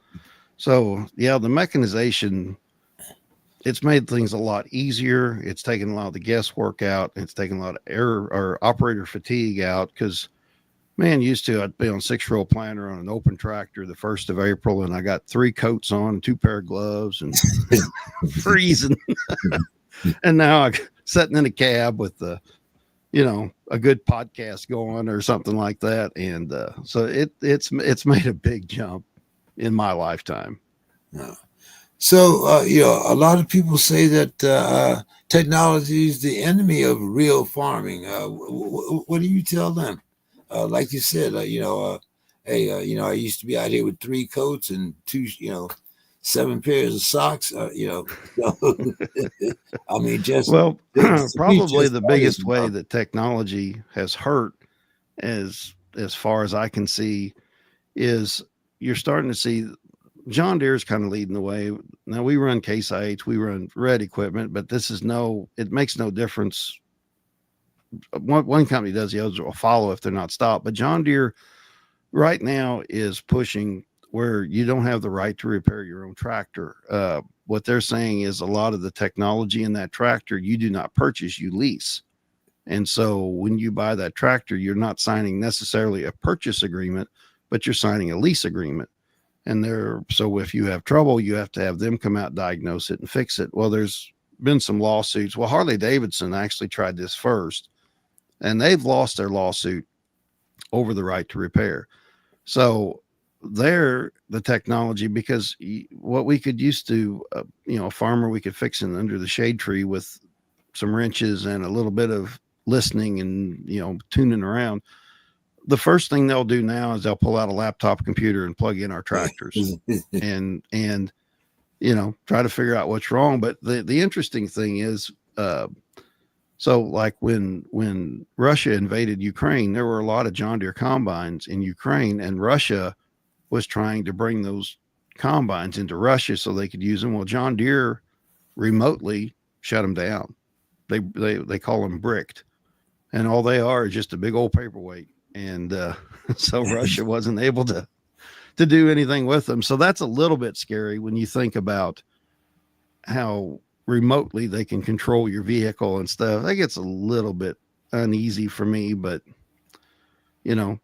So yeah, the mechanization, it's made things a lot easier. It's taken a lot of the guesswork out. It's taken a lot of error or operator fatigue out because man, used to I'd be on 6-row planter on an open tractor the 1st of April, and I got 3 coats on, 2 pair of gloves, and freezing. And now I'm sitting in a cab with a good podcast going or something like that, and so it's made a big jump in my lifetime. Yeah. So, a lot of people say that technology is the enemy of real farming. What do you tell them? Like you said, hey, I used to be out here with 3 coats and 7 pairs of socks. So, I mean, just Well, we probably just the started, biggest way that technology has hurt, as far as I can see, is you're starting to see John Deere's kind of leading the way. Now we run Case IH, we run red equipment, but it makes no difference. One company does, the others will follow if they're not stopped. But John Deere right now is pushing where you don't have the right to repair your own tractor. What they're saying is a lot of the technology in that tractor you do not purchase, you lease. And so when you buy that tractor, you're not signing necessarily a purchase agreement, but you're signing a lease agreement. So if you have trouble, you have to have them come out, diagnose it, and fix it. Well, there's been some lawsuits. Well, Harley Davidson actually tried this first, and they've lost their lawsuit over the right to repair. So the technology, because what we could used to, a farmer, we could fix it under the shade tree with some wrenches and a little bit of listening and, tuning around. The first thing they'll do now is they'll pull out a laptop computer and plug in our tractors and try to figure out what's wrong. But the interesting thing is, so like when Russia invaded Ukraine, there were a lot of John Deere combines in Ukraine, and Russia was trying to bring those combines into Russia so they could use them. Well, John Deere remotely shut them down. They call them bricked, and all they are is just a big old paperweight. And so Russia wasn't able to do anything with them. So that's a little bit scary when you think about how remotely they can control your vehicle and stuff. That gets a little bit uneasy for me, but I'm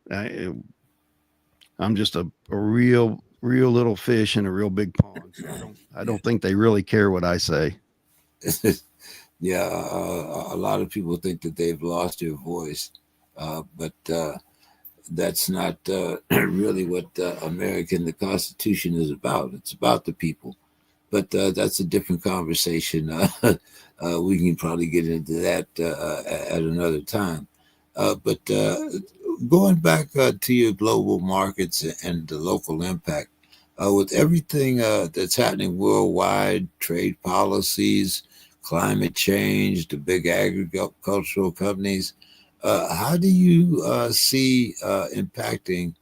just a real little fish in a real big pond. So I don't think they really care what I say. Yeah, a lot of people think that they've lost their voice, but that's not really what the Constitution is about. It's about the people. But that's a different conversation. We can probably get into that at another time. But going back to your global markets and the local impact, with everything that's happening worldwide, trade policies, climate change, the big agricultural companies, how do you see impacting?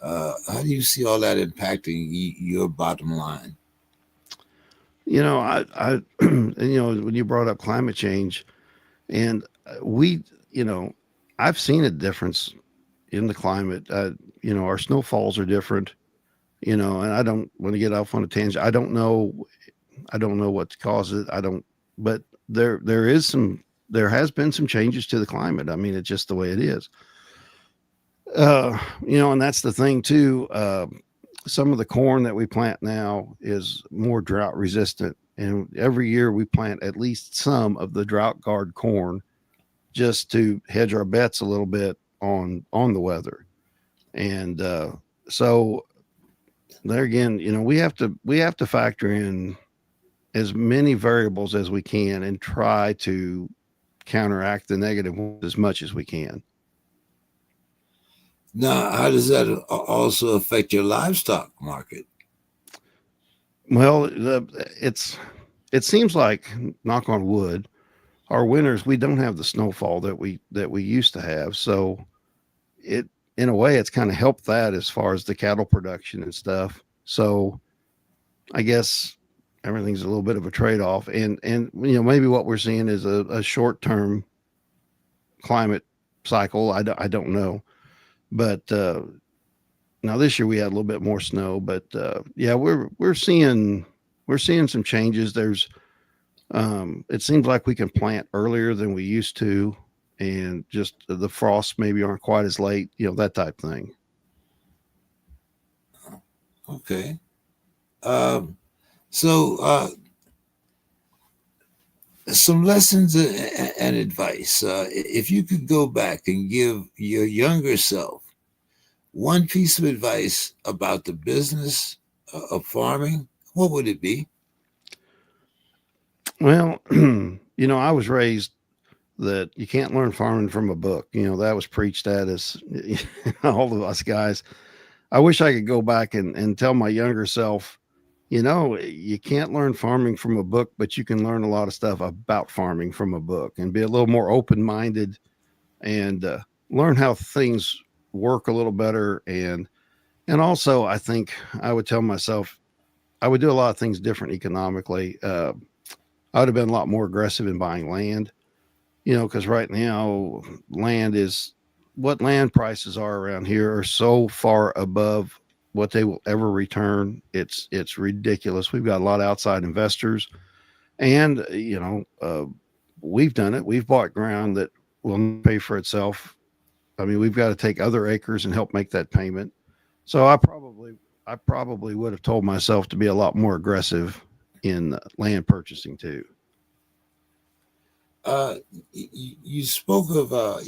How do you see all that impacting your bottom line? When you brought up climate change, and I've seen a difference in the climate. Our snowfalls are different. And I don't want to get off on a tangent. I don't know what causes it. But there has been some changes to the climate. I mean, it's just the way it is. And that's the thing too. Some of the corn that we plant now is more drought resistant. And every year we plant at least some of the drought guard corn just to hedge our bets a little bit on the weather. And so there again, we have to factor in as many variables as we can and try to counteract the negative ones as much as we can. Now, how does that also affect your livestock market? Well, it seems like, knock on wood, our winters, we don't have the snowfall that we used to have. So in a way, it's kind of helped that as far as the cattle production and stuff. So I guess everything's a little bit of a trade-off. And maybe what we're seeing is a short-term climate cycle. I don't know, but now this year we had a little bit more snow, but yeah, we're seeing some changes. There's it seems like we can plant earlier than we used to, and just the frosts maybe aren't quite as late, that type thing. Okay. Um, so, some lessons and advice. If you could go back and give your younger self one piece of advice about the business of farming, what would it be? Well, I was raised that you can't learn farming from a book. That was preached at us, all of us guys. I wish I could go back and tell my younger self, you can't learn farming from a book, but you can learn a lot of stuff about farming from a book and be a little more open minded and learn how things work a little better. And also, I think I would tell myself I would do a lot of things different economically. I would have been a lot more aggressive in buying land, because right now land is what land prices are around here are so far above what they will ever return. It's ridiculous. We've got a lot of outside investors, and we've done it. We've bought ground that will pay for itself. I mean, we've got to take other acres and help make that payment. So I probably would have told myself to be a lot more aggressive in land purchasing too. Uh, you spoke of a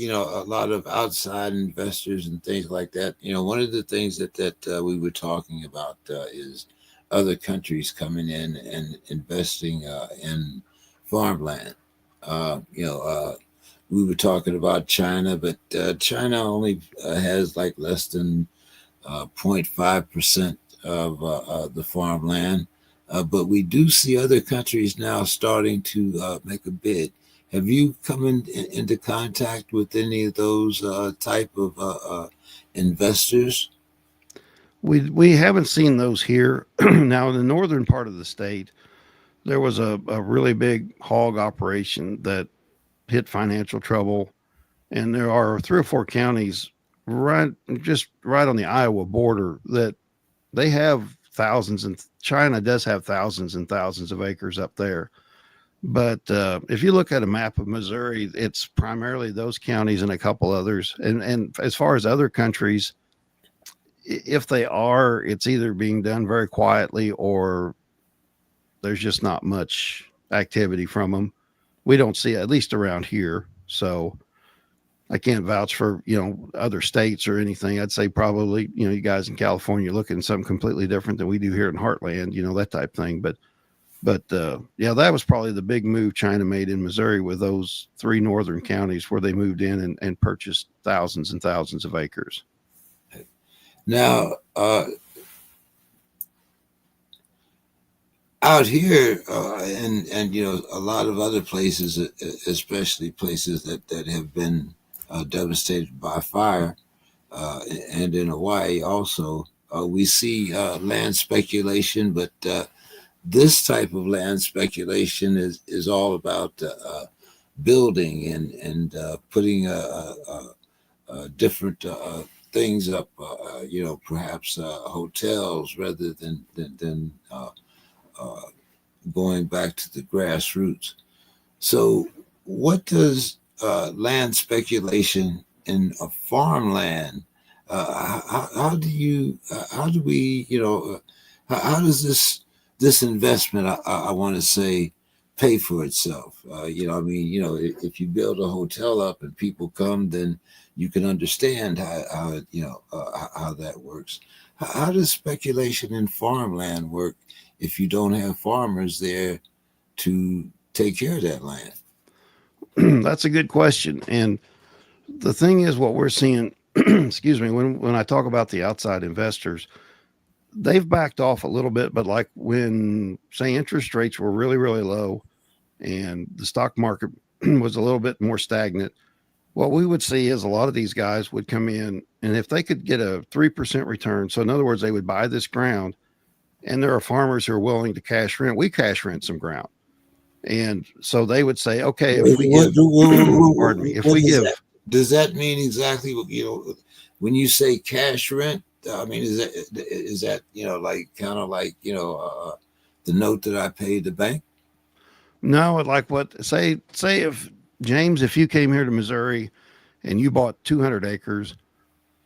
lot of outside investors and things like that. One of the things that we were talking about is other countries coming in and investing in farmland. We were talking about China, but China only has like less than 0.5% of the farmland. But we do see other countries now starting to make a bid. Have you come into contact with any of those type of investors? We haven't seen those here. Now in the northern part of the state, there was a really big hog operation that hit financial trouble, and there are 3 or 4 counties right on the Iowa border that they have thousands, and China does have thousands and thousands of acres up there. But if you look at a map of Missouri, it's primarily those counties and a couple others. And as far as other countries, if they are, it's either being done very quietly or there's just not much activity from them. We don't see it, at least around here. So I can't vouch for, other states or anything. I'd say probably, you guys in California looking at something completely different than we do here in Heartland, that type thing. But yeah, that was probably the big move China made in Missouri with those 3 northern counties where they moved in and purchased thousands and thousands of acres. Now, out here, and a lot of other places, especially places that have been devastated by fire, and in Hawaii also, we see land speculation, but this type of land speculation is all about building and putting different things up, perhaps hotels rather than uh, going back to the grassroots. So, what does land speculation in a farmland? How do we, how does this investment? I want to say pay for itself. I mean, if you build a hotel up and people come, then you can understand how that works. How does speculation in farmland work if you don't have farmers there to take care of that land? That's a good question. And the thing is, what we're seeing, excuse me, when I talk about the outside investors, they've backed off a little bit. But like when, say, interest rates were really, really low and the stock market was a little bit more stagnant, what we would see is a lot of these guys would come in, and if they could get a 3% return, so in other words, they would buy this ground and there are farmers who are willing to cash rent. We cash rent some ground. And so they would say, okay, if we give, pardon me, if What we does that? give, Does that mean exactly what when you say cash rent? I mean, is that like kind of like the note that I paid the bank? no, like what, say if James, if you came here to Missouri and you bought 200 acres,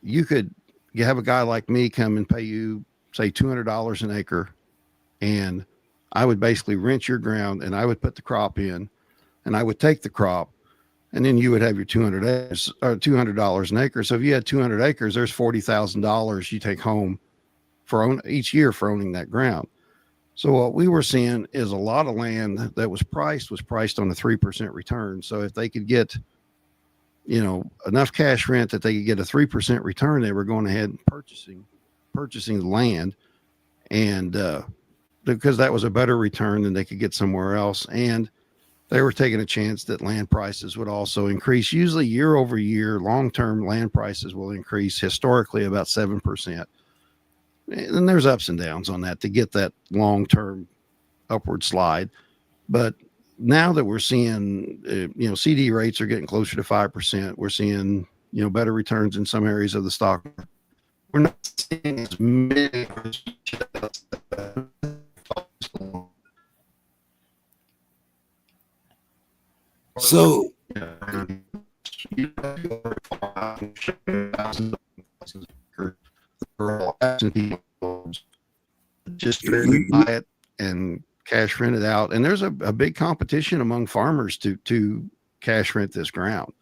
you could have a guy like me come and pay you, say, $200 an acre. And I would basically rent your ground and I would put the crop in and I would take the crop, and then you would have your 200 acres or $200 an acre. So if you had 200 acres, there's $40,000 you take home for each year for owning that ground. So what we were seeing is a lot of land that was priced on a 3% return. So if they could get, enough cash rent that they could get a 3% return, they were going ahead and purchasing the land. And, because that was a better return than they could get somewhere else. And they were taking a chance that land prices would also increase. Usually year over year, long-term land prices will increase historically about 7%. And there's ups and downs on that to get that long-term upward slide. But now that we're seeing, CD rates are getting closer to 5%. We're seeing, better returns in some areas of the stock. We're not seeing as many. So just buy it and cash rent it out. And there's a big competition among farmers to cash rent this ground.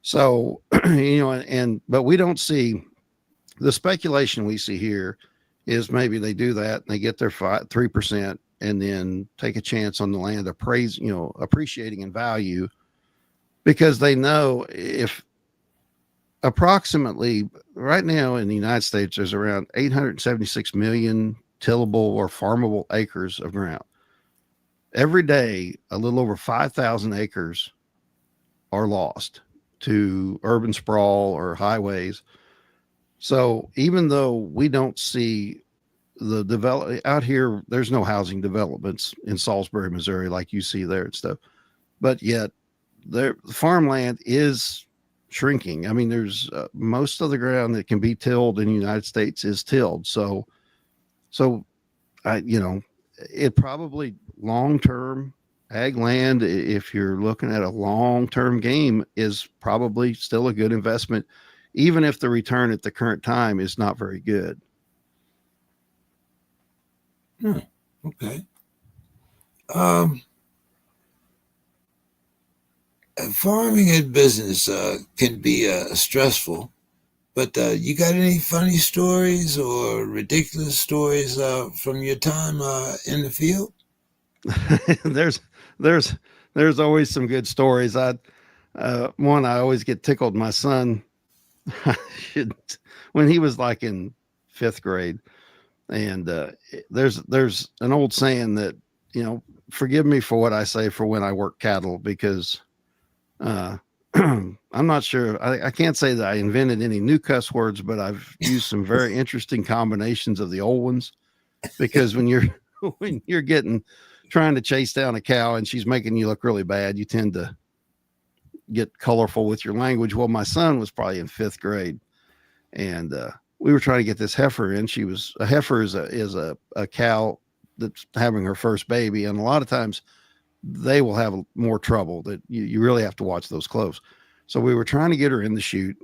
So, but we don't see the speculation we see here is maybe they do that and they get their 3% and then take a chance on the land appreciating in value, because they know if approximately right now in the United States, there's around 876 million tillable or farmable acres of ground. Every day, a little over 5,000 acres are lost to urban sprawl or highways. So even though we don't see the develop out here, there's no housing developments in Salisbury, Missouri, like you see there and stuff, but yet the farmland is shrinking. I mean, there's most of the ground that can be tilled in the United States is tilled. So it probably long-term ag land, if you're looking at a long-term game, is probably still a good investment, even if the return at the current time is not very good. Okay. Farming and business can be stressful, but you got any funny stories or ridiculous stories from your time in the field? there's there's always some good stories. One, I always get tickled. My son, when he was like in 5th grade, and there's an old saying that, forgive me for what I say for when I work cattle, because I'm not sure. I can't say that I invented any new cuss words, but I've used some very interesting combinations of the old ones, because when you're trying to chase down a cow and she's making you look really bad, you tend to get colorful with your language. Well, my son was probably in 5th grade, and we were trying to get this heifer in. A heifer is a cow that's having her first baby, and a lot of times they will have more trouble. That you really have to watch those close. So we were trying to get her in the chute,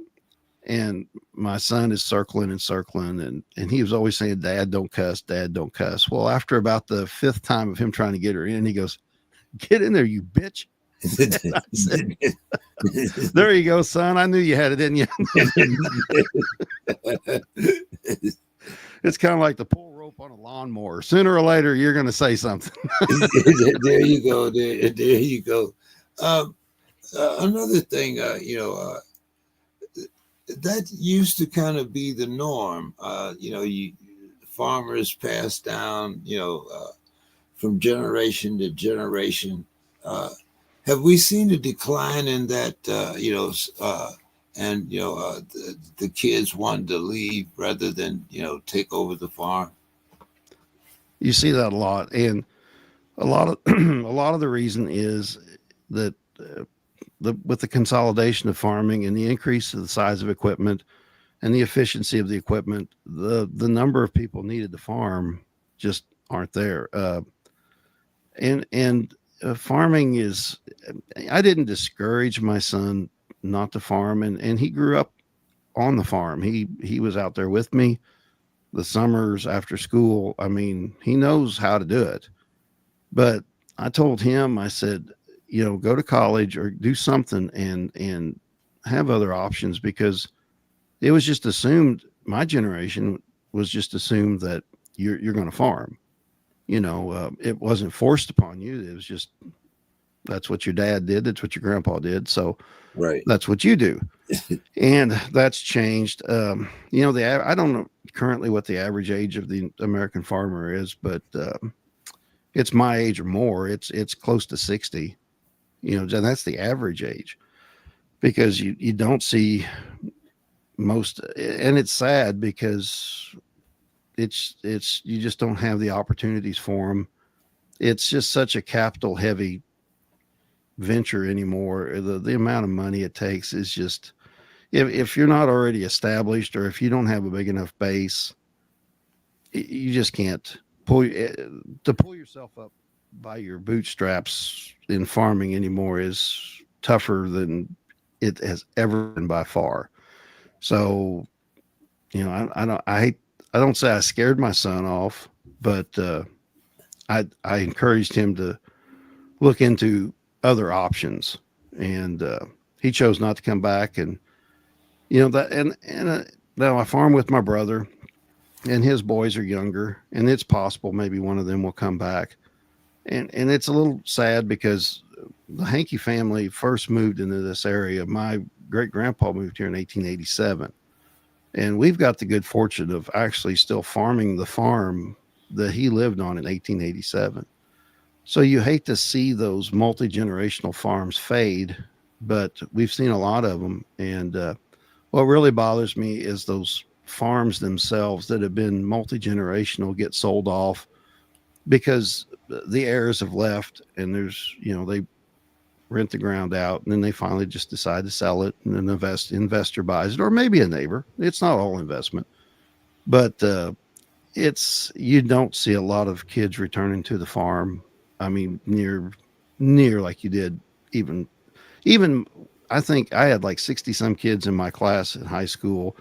and my son is circling and circling, and he was always saying, "Dad, don't cuss. Dad, don't cuss." Well, after about the 5th time of him trying to get her in, he goes, "Get in there, you bitch." I said, "There you go, son. I knew you had it in you." It's kind of like the pull rope on a lawnmower. Sooner or later, you're going to say something. There you go. There you go. Another thing, that used to kind of be the norm. Farmers pass down, from generation to generation. Have we seen a decline in that? The kids wanted to leave rather than take over the farm. You see that a lot, and a lot of a lot of the reason is that with the consolidation of farming and the increase of the size of equipment and the efficiency of the equipment, the number of people needed to farm just aren't there. And farming is. I didn't discourage my son not to farm, and he grew up on the farm. He was out there with me the summers after school. I mean, he knows how to do it. But I told him, I said, go to college or do something and have other options, because it was just assumed, my generation was just assumed that you're going to farm. It wasn't forced upon you. It was just, that's what your dad did. That's what your grandpa did. So Right. that's what you do. And that's changed. I don't know currently what the average age of the American farmer is, but it's my age or more. It's close to 60. And that's the average age, because you don't see most, and it's sad because it's you just don't have the opportunities for them. It's just such a capital heavy venture anymore. The amount of money it takes is just, if you're not already established, or if you don't have a big enough base, you just can't pull yourself up by your bootstraps in farming anymore is tougher than it has ever been by far. So, I don't say I scared my son off, but I encouraged him to look into other options, and he chose not to come back. And that, and now I farm with my brother, and his boys are younger, and it's possible maybe one of them will come back. And it's a little sad because the Henke family first moved into this area. My great grandpa moved here in 1887, and we've got the good fortune of actually still farming the farm that he lived on in 1887. So you hate to see those multi generational farms fade, but we've seen a lot of them. And what really bothers me is those farms themselves that have been multi generational get sold off because the heirs have left, and they rent the ground out, and then they finally just decide to sell it, and an investor buys it, or maybe a neighbor. It's not all investment, but you don't see a lot of kids returning to the farm. I mean, near like you did. Even I think I had like 60 some kids in my class in high school.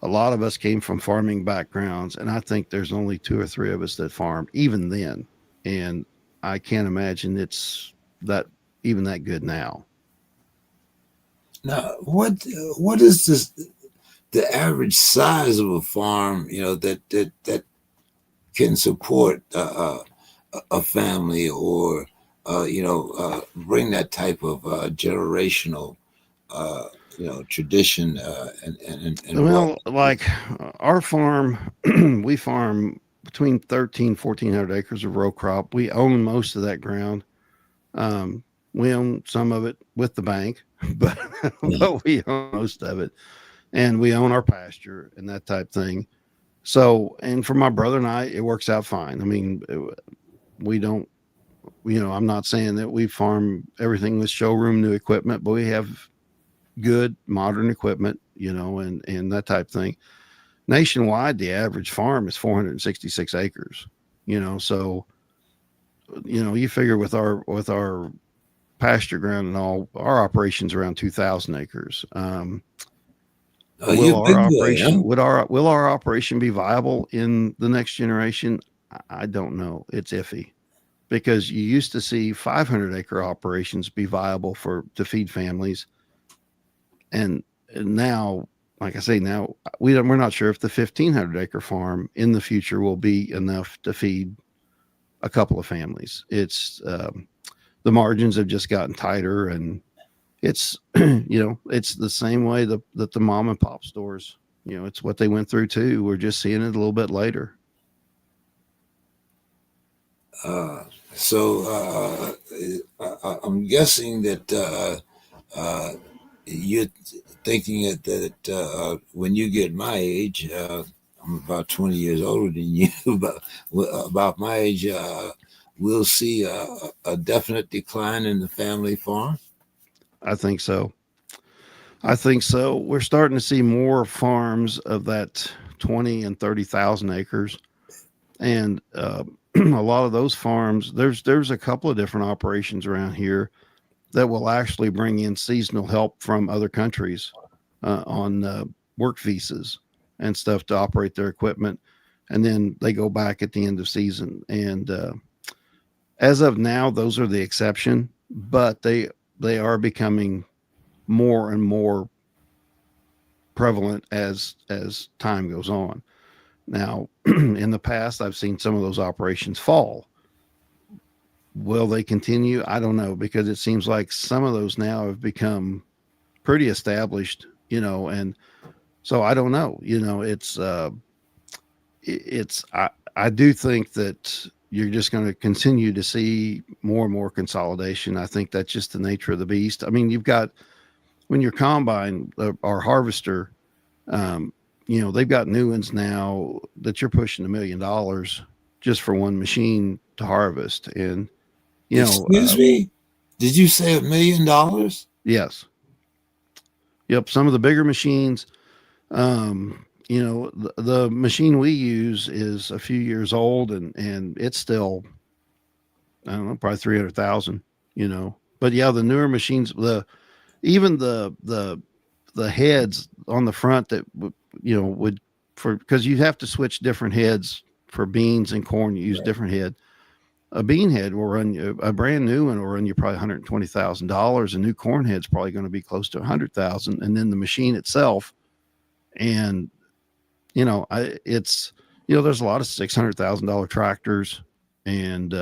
A lot of us came from farming backgrounds, and I think there's only two or three of us that farm even then. And I can't imagine it's that even that good now. Now, what is this? The average size of a farm, that can support a family, or bring that type of generational tradition, and wealth. Well, like our farm, we farm between 1,300 to 1,400 acres of row crop. We own most of that ground. We own some of it with the bank, but Yeah. but we own most of it, and we own our pasture and that type thing. So, and for my brother and I, it works out fine. I mean, we don't, I'm not saying that we farm everything with showroom new equipment, but we have good modern equipment, and that type thing. Nationwide, the average farm is 466 acres. So you figure with our pasture ground and all, our operations around 2,000 acres. Oh, you're a big boy, huh? Will our operation be viable in the next generation? I don't know. It's iffy, because you used to see 500-acre operations be viable to feed families, and now, like I say, now we're not sure if the 1,500-acre farm in the future will be enough to feed a couple of families. It's the margins have just gotten tighter, and it's it's the same way that the mom and pop stores, it's what they went through too. We're just seeing it a little bit later. Uh, I'm guessing that you're thinking that when you get my age, I'm about 20 years older than you, but about my age, we'll see a definite decline in the family farm. I think so. I think so. We're starting to see more farms of that 20 and 30,000 acres. And a lot of those farms, there's a couple of different operations around here that will actually bring in seasonal help from other countries on work visas and stuff to operate their equipment. And then they go back at the end of season. And as of now, those are the exception, but they are becoming more and more prevalent as time goes on. Now, in the past, I've seen some of those operations fall. Will they continue? I don't know, because it seems like some of those now have become pretty established, and so I don't know. I do think that you're just going to continue to see more and more consolidation. I think that's just the nature of the beast. I mean, you've got when your combine or harvester, they've got new ones now that you're pushing $1 million just for one machine to harvest. And, Excuse me? Did you say $1 million? yes. Yep. Some of the bigger machines, the machine we use is a few years old and it's still, I don't know, probably 300,000, but yeah, the newer machines, even the heads on the front that would because you have to switch different heads for beans and corn. You use different head. A bean head will run you, a brand new one will run you probably $120,000. A new corn head's probably going to be close to 100,000, and then the machine itself. And there's a lot of $600,000 tractors, and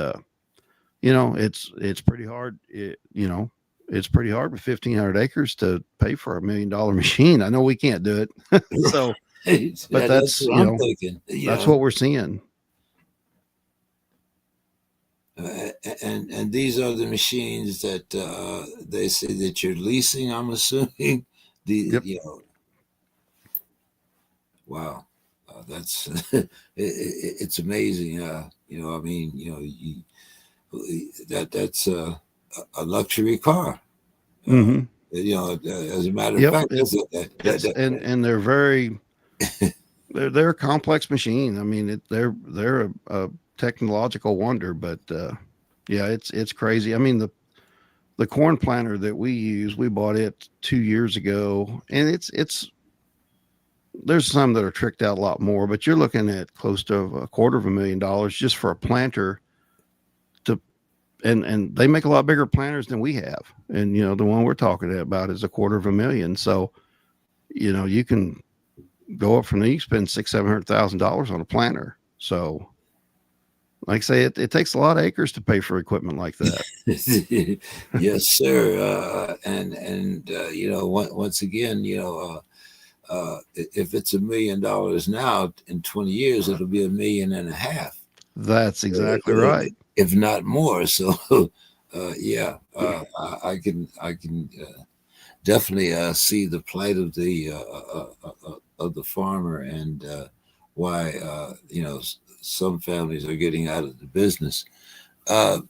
it's pretty hard. It's pretty hard with 1,500 acres to pay for $1 million machine. I know we can't do it. So, but That's what I'm thinking. That's what we're seeing. And these are the machines that they say that you're leasing. I'm assuming Yep. Wow, that's it's amazing. I mean, that's a luxury car. Mm-hmm. As a matter of Yep. fact, And they're very they're a complex machine. I mean, they're a technological wonder, but yeah, it's crazy. I mean, the corn planter that we use, we bought it 2 years ago, and it's there's some that are tricked out a lot more, but you're looking at close to $250,000 just for a planter to, and they make a lot bigger planters than we have. And, the one we're talking about is $250,000. So, you can go up from there, you spend $700,000 on a planter. So like I say, it takes a lot of acres to pay for equipment like that. Yes, sir. And once again, if it's $1 million now, in 20 years, it'll be 1.5 million. That's exactly right. If not more. So, yeah, I can definitely see the plight of the farmer and why some families are getting out of the business.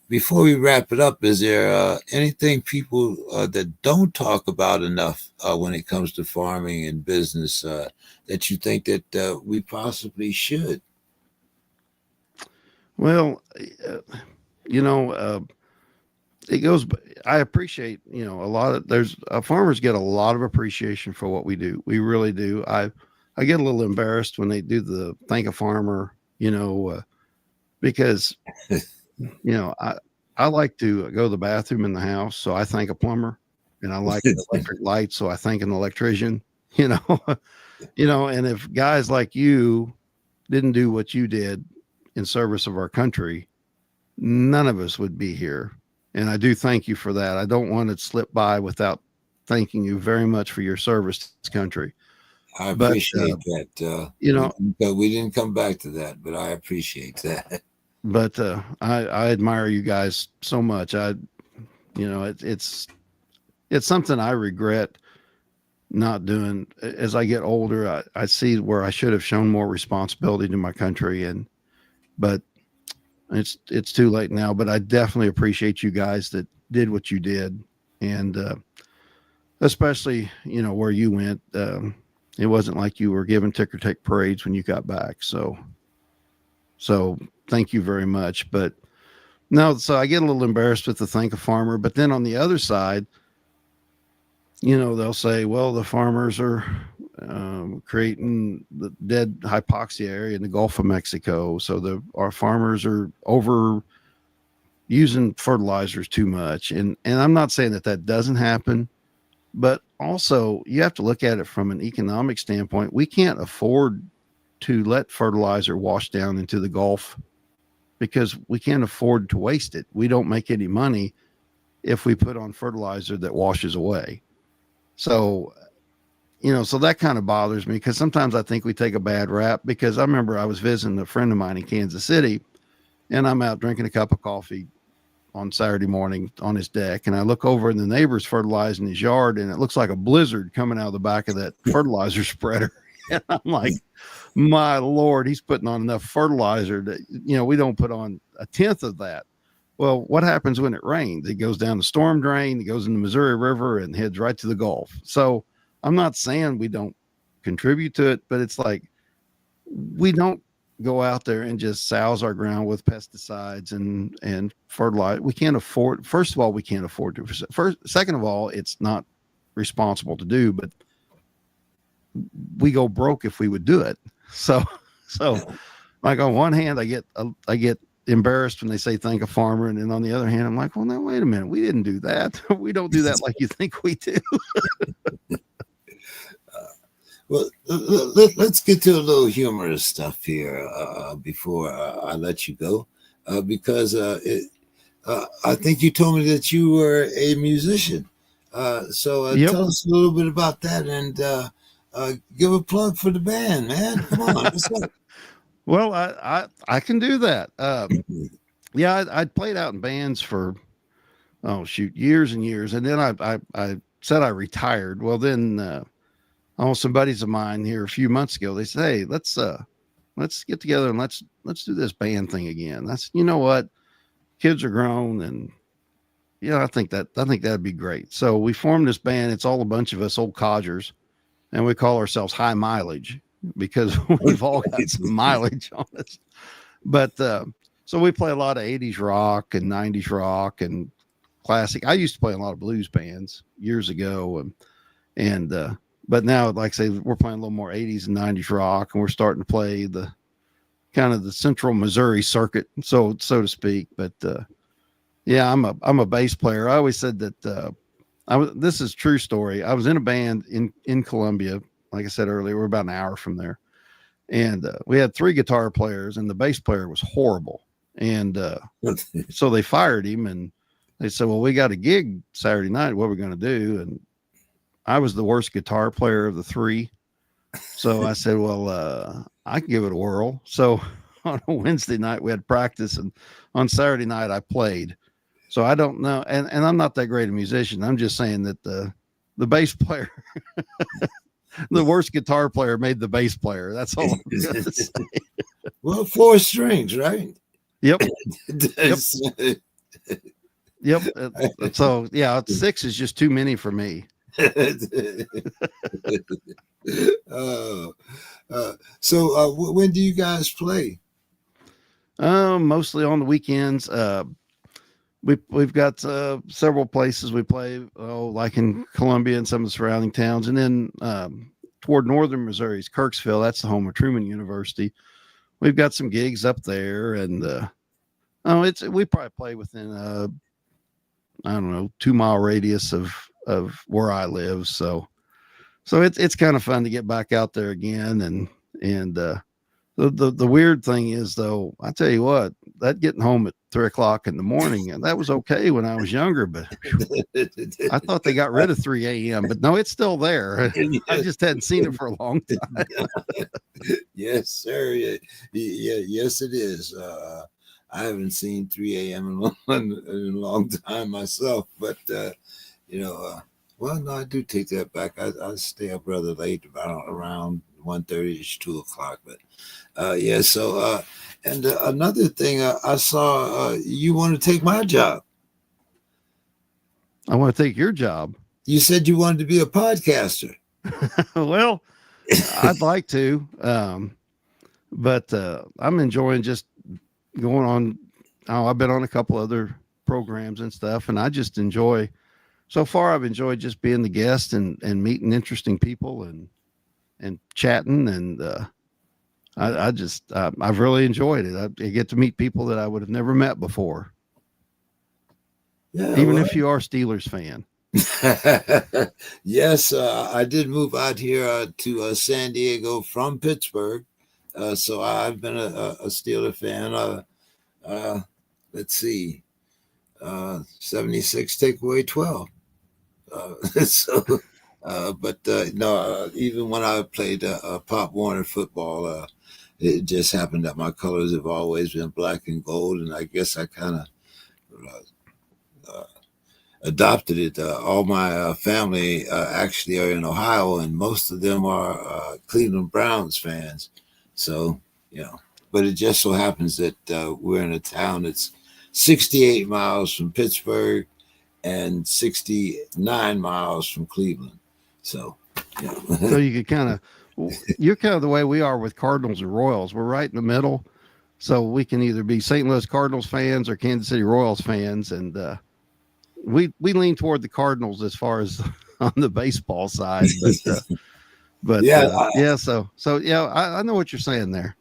Before we wrap it up, is there anything people that don't talk about enough when it comes to farming and business that you think that we possibly should? Well, it goes. I appreciate, a lot of farmers get a lot of appreciation for what we do. We really do. I get a little embarrassed when they do the thank a farmer, because I like to go to the bathroom in the house, so I thank a plumber, and I like electric lights, so I thank an electrician. And if guys like you didn't do what you did in service of our country, none of us would be here. And I do thank you for that. I don't want it to slip by without thanking you very much for your service to this country. I appreciate that. We didn't come back to that, but I appreciate that. But I admire you guys so much. It's something I regret not doing. As I get older, I see where I should have shown more responsibility to my country, but it's too late now. But I definitely appreciate you guys that did what you did, and especially where you went. It wasn't like you were given ticker tape parades when you got back. So thank you very much. But no, so I get a little embarrassed with the thank a farmer, but then on the other side, they'll say, well, the farmers are creating the dead hypoxia area in the Gulf of Mexico. So our farmers are over using fertilizers too much. And I'm not saying that doesn't happen, but also you have to look at it from an economic standpoint. We can't afford to let fertilizer wash down into the Gulf because we can't afford to waste it. We don't make any money if we put on fertilizer that washes away. So, so that kind of bothers me because sometimes I think we take a bad rap because I remember I was visiting a friend of mine in Kansas City and I'm out drinking a cup of coffee on Saturday morning on his deck. And I look over and the neighbor's fertilizing his yard and it looks like a blizzard coming out of the back of that fertilizer spreader. And I'm like, my Lord, he's putting on enough fertilizer that, we don't put on a tenth of that. Well, what happens when it rains? It goes down the storm drain, it goes in the Missouri River and heads right to the Gulf. So I'm not saying we don't contribute to it, but it's like we don't go out there and just souse our ground with pesticides and fertilizer. We can't afford, first of all, we can't afford to. Second of all, it's not responsible to do, but we go broke if we would do it. So like on one hand, I get embarrassed when they say thank a farmer, and then on the other hand, I'm like, well, no, wait a minute, we didn't do that. We don't do that like you think we do. Well, let's get to a little humorous stuff here before I let you go, because I think you told me that you were a musician. So Yep. tell us a little bit about that and give a plug for the band, man. Come on, what's up? Well, I can do that. Yeah, I'd played out in bands for years and years, and then I said I retired. Well, then some buddies of mine here a few months ago, they said, hey, let's get together and let's do this band thing again. That's, you know what, kids are grown, and I think that'd be great. So we formed this band. It's all a bunch of us old codgers, and we call ourselves High Mileage because we've all got some mileage on us. But so we play a lot of 80s rock and 90s rock and classic. I used to play a lot of blues bands years ago, and but now, like I say, we're playing a little more 80s and 90s rock, and we're starting to play the kind of the central Missouri circuit, so to speak. But yeah, I'm a bass player. I always said that this is a true story. I was in a band in Columbia, like I said earlier. We're about an hour from there, and we had 3 guitar players, and the bass player was horrible. And so they fired him, and they said, well, we got a gig Saturday night. What are we going to do? And I was the worst guitar player of the 3. So I said, well, I can give it a whirl. So on a Wednesday night, we had practice, and on Saturday night, I played. So I don't know. And I'm not that great a musician. I'm just saying that the bass player, the worst guitar player made the bass player. That's all I'm going to say. Well, 4 strings, right? Yep. Yep. So yeah, 6 is just too many for me. So when do you guys play? Mostly on the weekends. We've got several places we play, like in Columbia and some of the surrounding towns, and then toward northern Missouri's Kirksville. That's the home of Truman University. We've got some gigs up there, and we probably play within I don't know, 2-mile radius of where I live. So it's kind of fun to get back out there again. And the weird thing is, though, I tell you what, that getting home at 3:00 in the morning, and that was okay when I was younger, but I thought they got rid of 3 a.m., but no, it's still there. I just hadn't seen it for a long time. Yes, sir. Yeah, yes, it is. I haven't seen 3 a.m. in a long time myself, but Well, no, I do take that back. I stay up rather late, about around 1:30 ish, 2 o'clock. But yeah. So and another thing, I saw you want to take my job. I want to take your job. You said you wanted to be a podcaster. Well, I'd like to, but I'm enjoying just going on. Oh, I've been on a couple other programs and stuff, and I just enjoy. So far, I've enjoyed just being the guest and meeting interesting people and chatting, and I've really enjoyed it. I get to meet people that I would have never met before, Yeah. even Well. if you are a Steelers fan. Yes, I did move out here to San Diego from Pittsburgh. So I've been a Steeler fan. Uh, let's see, 76 take away 12. So, but no, even when I played Pop Warner football, it just happened that my colors have always been black and gold, and I guess I kind of uh, adopted it. All my family actually are in Ohio, and most of them are Cleveland Browns fans. So, you know, but it just so happens that we're in a town that's 68 miles from Pittsburgh and 69 miles from Cleveland. So, you So know. you could kind of, you're kind of the way we are with Cardinals and Royals. We're right in the middle. So we can either be St. Louis Cardinals fans or Kansas City Royals fans. And we lean toward the Cardinals as far as on the baseball side. Yeah, Yeah, so yeah, I know what you're saying there.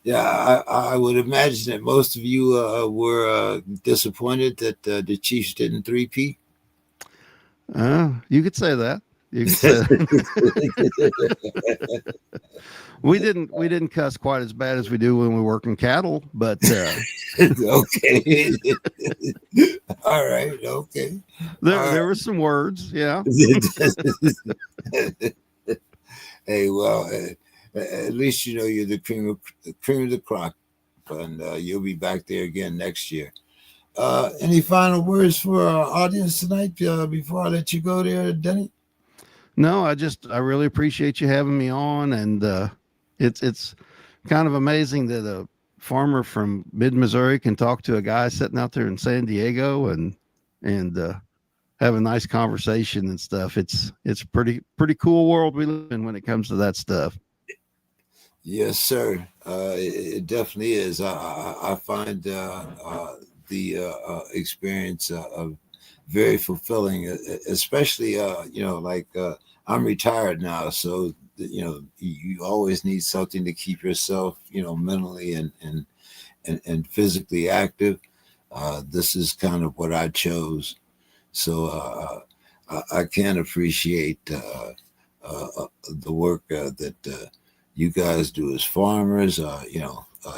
yeah, I would imagine that most of you were disappointed that the Chiefs didn't three-peat. You could say that. You could say that. We didn't cuss quite as bad as we do when we work in cattle, but Okay. All right. Okay. there All there were some words, yeah. right. Hey, well, at least you know you're the cream of the crop, and you'll be back there again next year. Any final words for our audience tonight before I let you go there, Denny? No, I really appreciate you having me on, and it's kind of amazing that a farmer from mid Missouri can talk to a guy sitting out there in San Diego and have a nice conversation and stuff. It's pretty cool world we live in when it comes to that stuff. Yes, sir. It definitely is. I find the experience of very fulfilling, especially like I'm retired now, so you always need something to keep yourself mentally and physically active. This is kind of what I chose, so I can appreciate the work that you guys do as farmers.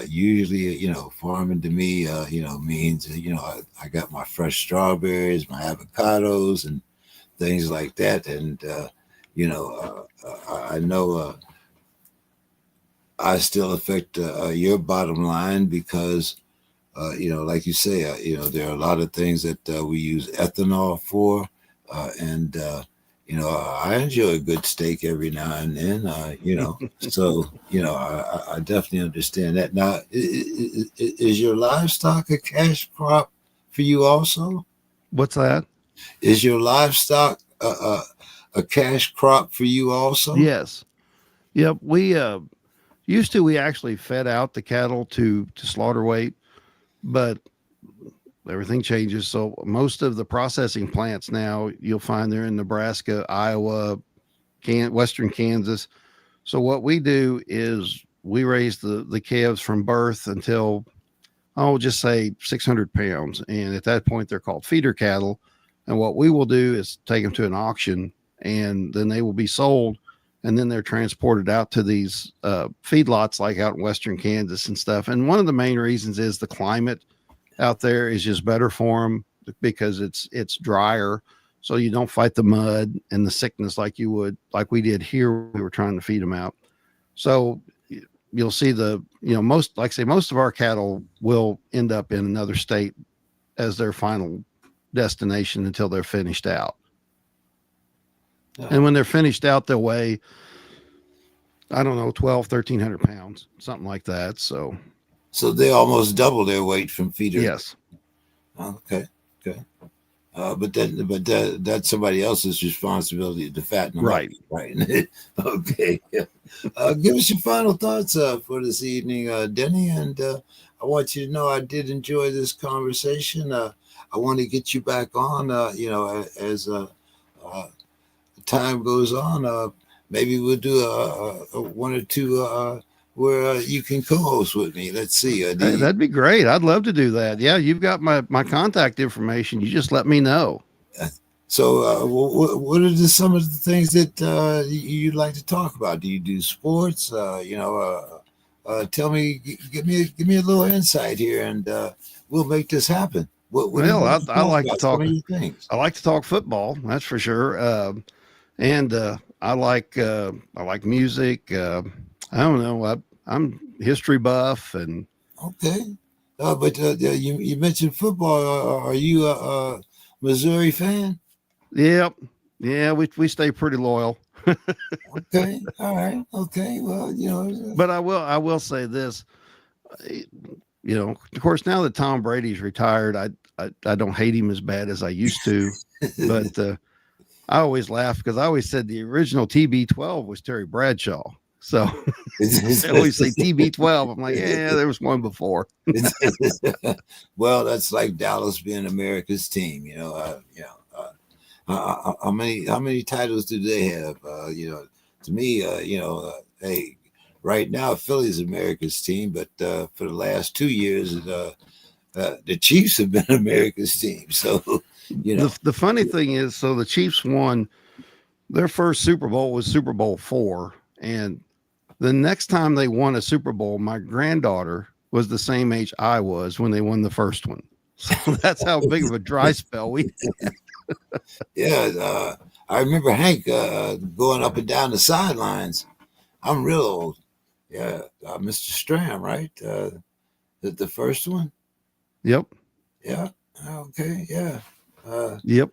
Usually, farming to me, means, I got my fresh strawberries, my avocados, and things like that. And, I know I still affect your bottom line because, like you say, there are a lot of things that we use ethanol for. And, I enjoy a good steak every now and then, so, I definitely understand that. Now, is your livestock a cash crop for you also? What's that? Is your livestock a cash crop for you also? Yes. Yep. We actually fed out the cattle to slaughter weight, but everything changes. So most of the processing plants now you'll find they're in Nebraska, Iowa, Western Kansas. So what we do is we raise the calves from birth until, I'll just say 600 pounds. And at that point, they're called feeder cattle. And what we will do is take them to an auction and then they will be sold. And then they're transported out to these feedlots like out in Western Kansas and stuff. And one of the main reasons is the climate out there is just better for them because it's drier. So you don't fight the mud and the sickness like we did here. We were trying to feed them out. So you'll see most, like I say, most of our cattle will end up in another state as their final destination until they're finished out. Yeah. And when they're finished out, they'll weigh, I don't know, 12, 1,300 pounds, something like that. So, So they almost double their weight from feeder. yes, Okay. Okay. That's somebody else's responsibility to fatten them up, right. right? Okay. Yeah. Give us your final thoughts for this evening, Denny. And I want you to know I did enjoy this conversation. I want to get you back on, as uh, time goes on. Maybe we'll do a one or two where you can co-host with me. Let's see. Do Hey, you, that'd be great. I'd love to do that. Yeah, you've got my contact information. You just let me know. So, what are some of the things that you'd like to talk about? Do you do sports? Tell me, give me a little insight here, and we'll make this happen. What do you Well, want to I talk like to about? Some talk. of your things. I like to talk football. That's for sure. And I like music. I don't know. I'm history buff, and Okay, but you mentioned football. Are you a Missouri fan? yep, yeah, we stay pretty loyal. Okay, all right, okay. Well, But I will say this. Of course, now that Tom Brady's retired, I don't hate him as bad as I used to. But I always laugh because I always said the original TB12 was Terry Bradshaw. So they always say TB12. I'm like, yeah, there was one before. well, that's like Dallas being America's team. How many titles do they have? To me, hey, right now Philly's America's team, but for the last 2 years, the Chiefs have been America's team. So, you know, The funny thing is, so the Chiefs won their first Super Bowl was Super Bowl IV, and the next time they won a Super Bowl, my granddaughter was the same age I was when they won the first one. So that's how big of a dry spell we. yeah, I remember Hank going up and down the sidelines. I'm real old. Yeah, Mr. Stram, right? The first one. Yep. Yeah. Okay. Yeah. Uh, Yep.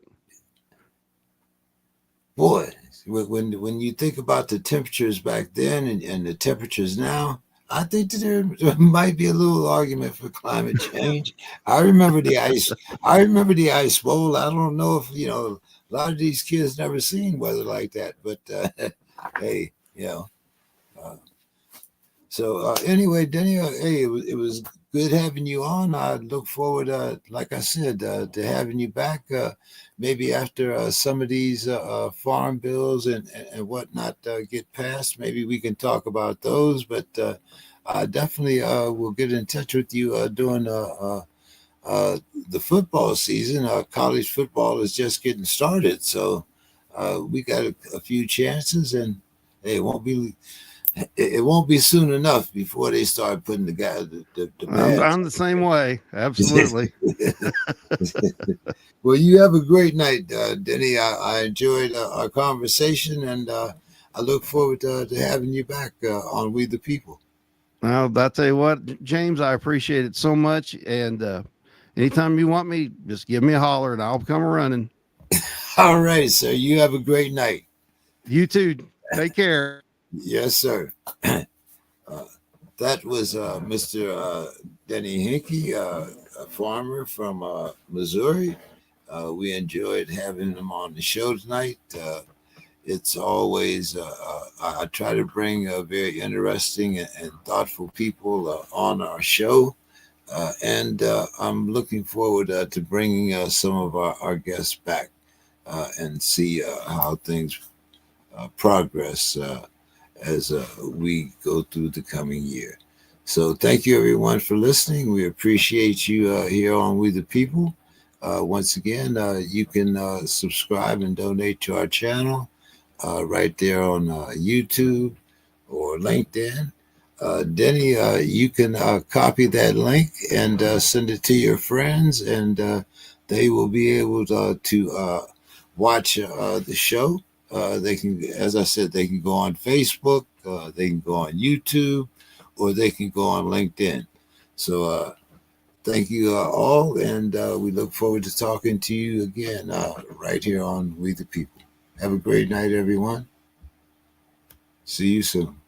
boy, when you think about the temperatures back then and the temperatures now, I think that there might be a little argument for climate change. I remember the ice. I remember the ice bowl. I don't know if a lot of these kids never seen weather like that, but hey, Uh, anyway, Denny, hey, it was good having you on. I look forward, like I said, to having you back. Maybe after some of these farm bills and whatnot get passed, maybe we can talk about those. But I definitely will get in touch with you during uh, the football season. College football is just getting started, so we got a few chances, and hey, it won't be soon enough before they start putting the pads. I'm the same way. Absolutely. Well, you have a great night, Denny. I enjoyed our conversation, and I look forward to having you back on We the People. Well, I'll tell you what, James, I appreciate it so much. And anytime you want me, just give me a holler and I'll come running. All right, sir. You have a great night. You too. Take care. Yes, sir. That was Mr. Denny Henke, a farmer from Missouri. We enjoyed having him on the show tonight. It's always I try to bring very interesting and thoughtful people on our show, and I'm looking forward to bringing some of our guests back and see how things progress as we go through the coming year. So thank you everyone for listening. We appreciate you here on We the People. Once again, you can subscribe and donate to our channel right there on YouTube or LinkedIn. Denny, you can copy that link and send it to your friends, and they will be able to watch the show. They can, as I said, they can go on Facebook, they can go on YouTube, or they can go on LinkedIn. So thank you all, and we look forward to talking to you again right here on We the People. Have a great night, everyone. See you soon.